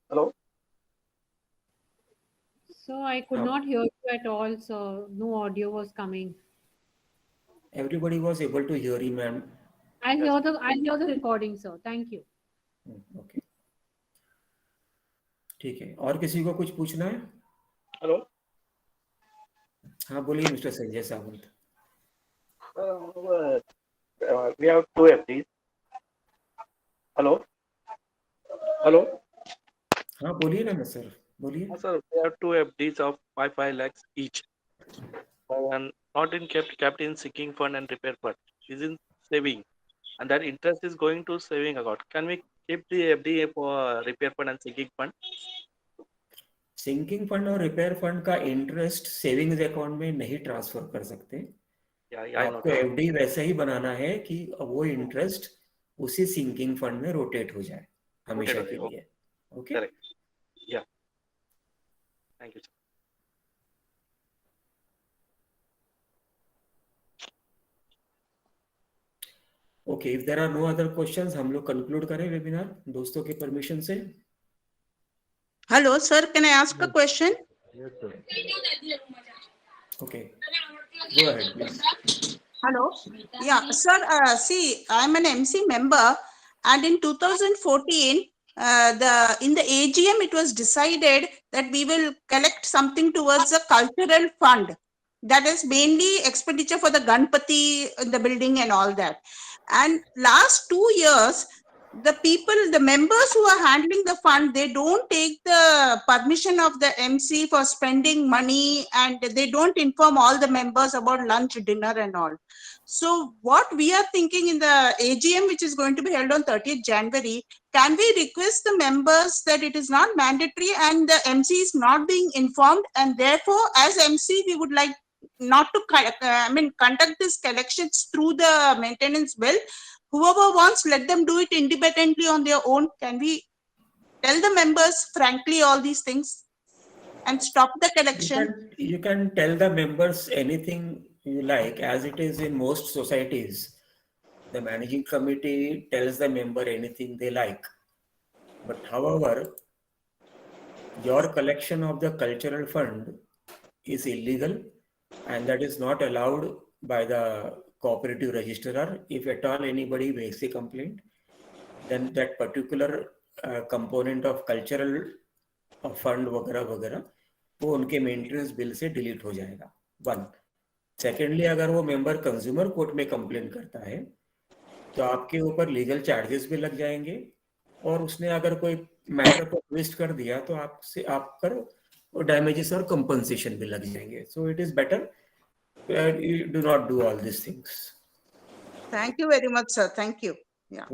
Hello. So I could not hear you at all, so no audio was coming. Everybody was able to hear him, ma'am. I'll hear the recording, sir. Thank you. Okay. ठीक है, और किसी को कुछ पूछना है? Hello. हाँ बोलिए mister Sanjay Sawant. We have two FDs. Hello. Hello. हाँ बोलिए ना सर, बोलिए. Sir, we have two FDs of 5 lakhs each, and not in kept in sinking fund and repair fund. Is in saving, and that interest is going to saving account. Can we keep the FD for repair fund and sinking fund? Sinking fund और repair fund का interest savings account में नहीं transfer कर सकते. आपको FD वैसे ही बनाना है कि वो इंटरेस्ट उसी सिंकिंग फंड में रोटेट हो जाए हमेशा के लिए. Okay. Yeah. Thank you, sir. Okay, if there are no other questions, हम लोग कंक्लूड करें वेबिनार दोस्तों के परमिशन से. Hello, sir. Can I ask a question? Yes, sir. Okay, go ahead, please. Hello. Yeah, sir. See, I'm an MC member, and in 2014, in the AGM, it was decided that we will collect something towards a cultural fund. That is mainly expenditure for the Ganpati in the building and all that. And last 2 years, the members who are handling the fund, they don't take the permission of the MC for spending money, and they don't inform all the members about lunch, dinner and all. So what we are thinking in the AGM, which is going to be held on 30th January, can we request the members that it is not mandatory and the MC is not being informed, and therefore as MC we would like not to conduct these collections through the maintenance bill. Whoever wants, let them do it independently on their own. Can we tell the members frankly all these things and stop the collection? You can tell the members anything you like, as it is in most societies. The managing committee tells the member anything they like. But however, your collection of the cultural fund is illegal, and that is not allowed by the cooperative registrar. If at all anybody makes a complaint, then that particular component of cultural fund वगैरह वगैरह वो उनके maintenance bill से delete हो जाएगा. 1. Secondly, अगर वो member consumer court में कंप्लेंट करता है तो आपके ऊपर लीगल चार्जेस भी लग जाएंगे, और उसने अगर कोई मैटर को ट्विस्ट कर दिया तो आपसे आप पर डैमेजेस और कंपनसेशन भी लग जाएंगे. So it is better you do not do all these things. Thank you very much, sir. Thank you. Yeah.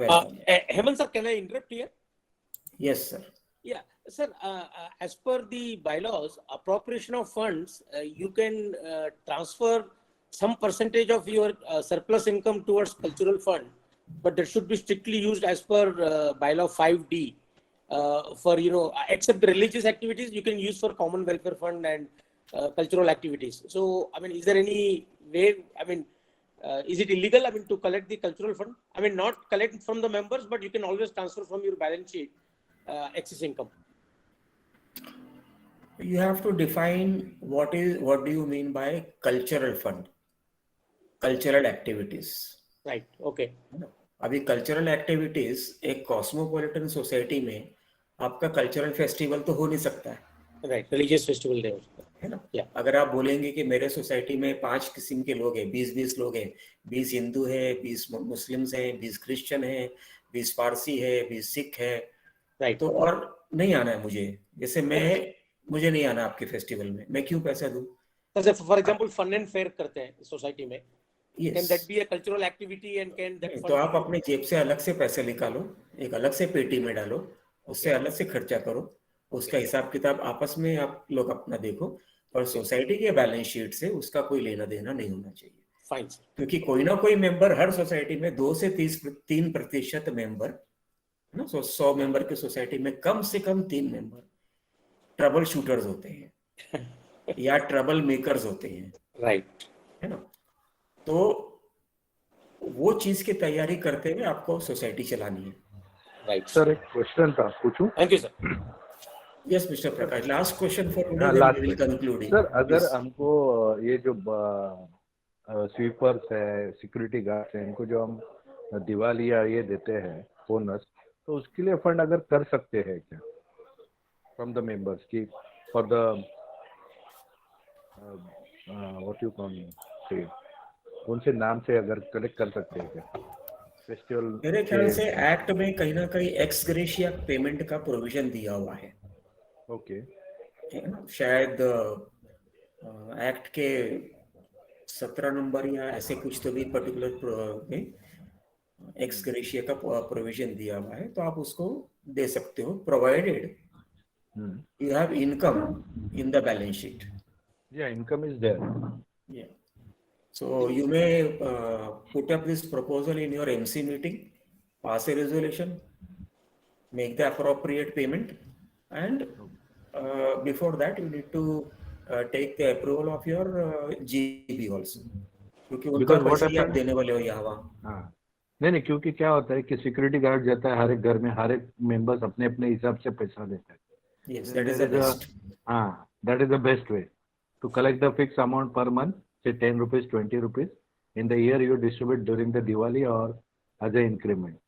Hemant sir, can I interrupt here? Yes, sir. Yeah, sir. As per the bylaws, appropriation of funds, you can transfer some percentage of your surplus income towards cultural fund, but that should be strictly used as per bylaw 5D. For except the religious activities, you can use for common welfare fund and cultural activities. So, I mean, is there any way? I mean, is it illegal? I mean, to collect the cultural fund. I mean, not collect from the members, but you can always transfer from your balance sheet excess income. You have to define what do you mean by cultural fund, cultural activities. Right. Okay. अभी cultural activities एक cosmopolitan society में आपका cultural festival तो हो नहीं सकता है, Right. Religious festival day. है ना? Yeah. अगर आप बोलेंगे कि मेरे सोसाइटी में 5 किस्म के लोग हैं, 20 लोग हैं, 20 हिंदू है, 20 मुस्लिम्स हैं, 20 क्रिश्चियन है, 20 पारसी है, 20 सिख है, Right. तो और नहीं आना है मुझे, जैसे मुझे नहीं आना आपके फेस्टिवल में, मैं क्यों पैसा दूं? जैसे for example fun and fair करते हैं सोसाइटी में, Yes. Can that be a cultural activity and can that तो आप अपने जेब से अलग से पैसे निकालो, एक अलग से पेटी में डालो, उससे अलग से खर्चा करो, उसका हिसाब किताब आपस में आप लोग अपना देखो, और सोसाइटी के बैलेंस शीट से उसका कोई लेना देना नहीं होना चाहिए। फाइन। क्योंकि कोई ना कोई मेंबर हर सोसाइटी में 2 से 3% मेंबर ना, 100 मेंबर की सोसाइटी में कम से कम 3 मेंबर ट्रबल शूटर्स होते हैं या ट्रबल मेकर्स होते हैं, राइट, है ना? तो वो चीज की तैयारी करते हुए आपको सोसाइटी चलानी है। राइट सर, एक क्वेश्चन था, पूछूं? Thank you sir. Yes mister Prakash, last question for today, last then we will conclude. Sir, अगर हमको ये जो स्वीपर्स है, सिक्योरिटी गार्ड्स है, इनको जो हम दिवाली या ये देते हैं बोनस, तो उसके लिए फंड अगर कर सकते हैं क्या फ्रॉम द मेंबर्स की for the what you call से, उनसे नाम से अगर कलेक्ट कर सकते हैं क्या फेस्टिवल? मेरे ख्याल से एक्ट में कहीं ना कहीं एक्स ग्रेशिया पेमेंट का प्रोविजन दिया हुआ है। ओके, है ना? शायद एक्ट के 17 नंबर या ऐसे कुछ तो भी पर्टिकुलर में एक्स ग्रेशिया का प्रोविजन दिया हुआ है, तो आप उसको दे सकते हो, provided you have income in the balance sheet. Yeah, income is there. Yeah. So you may put up this proposal in your MC meeting, pass a resolution, make the appropriate payment, and before that you need to take the approval of your GB also. क्योंकि उनका पैसा ही आप देने वाले हो यहाँ वहाँ। हाँ, नहीं, क्योंकि क्या होता है कि सिक्योरिटी गार्ड जाता है हर एक घर में, हर एक मेंबर्स अपने अपने हिसाब से पैसा देता है। Yes, that is the best. That is the best way to collect the fixed amount per month, say 10 rupees, 20 rupees. In the year, you distribute during the Diwali or as an increment.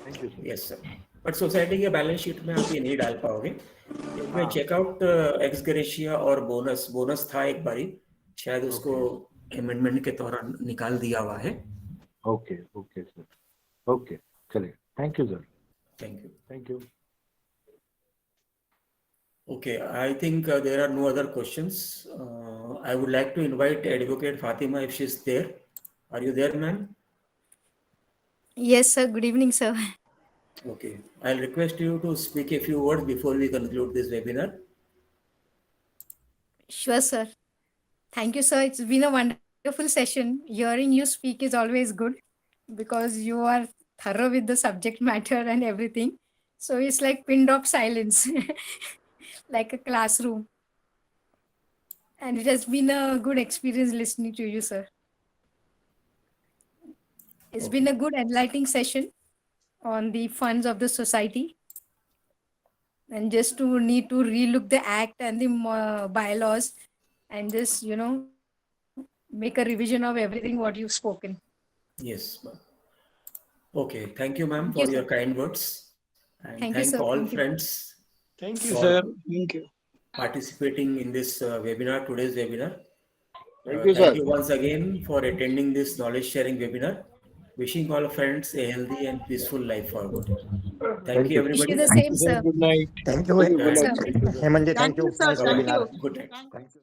Thank you, sir. Yes, sir. But society के balance sheet में आप ये नहीं डाल पाओगे। मैं checkout x gratia और bonus था एक बारी, शायद उसको अमेंडमेंट के दौरान निकाल दिया हुआ है। Okay, sir. Okay, चलिए। Thank you, sir. Thank you. Okay, I think there are no other questions. I would like to invite Advocate Fatima if she's there. Are you there, ma'am? Yes, sir. Good evening, sir. Okay, I'll request you to speak a few words before we conclude this webinar. Sure, sir. Thank you, sir. It's been a wonderful session. Hearing you speak is always good because you are thorough with the subject matter and everything. So it's like pin drop silence, like a classroom. And it has been a good experience listening to you, sir. It's been a good enlightening session on the funds of the society. And just to need to relook the act and the bylaws and just, make a revision of everything what you've spoken. Yes, ma'am. Okay, thank you, ma'am, Thank you, for your sir. kind words. And Thank you, thank sir. all Thank you. friends. Thank you, for sir. Thank you. participating in this webinar, today's webinar. Thank you, sir. Thank you once again for attending this knowledge sharing webinar. Wishing all friends a healthy and peaceful life forward. Thank you, Wish everybody. you the same, sir. Good night. Thank you. Sir. Hemanji, thank you. Thank you, sir. Nice Thank webinar. you. Good night. Thank you.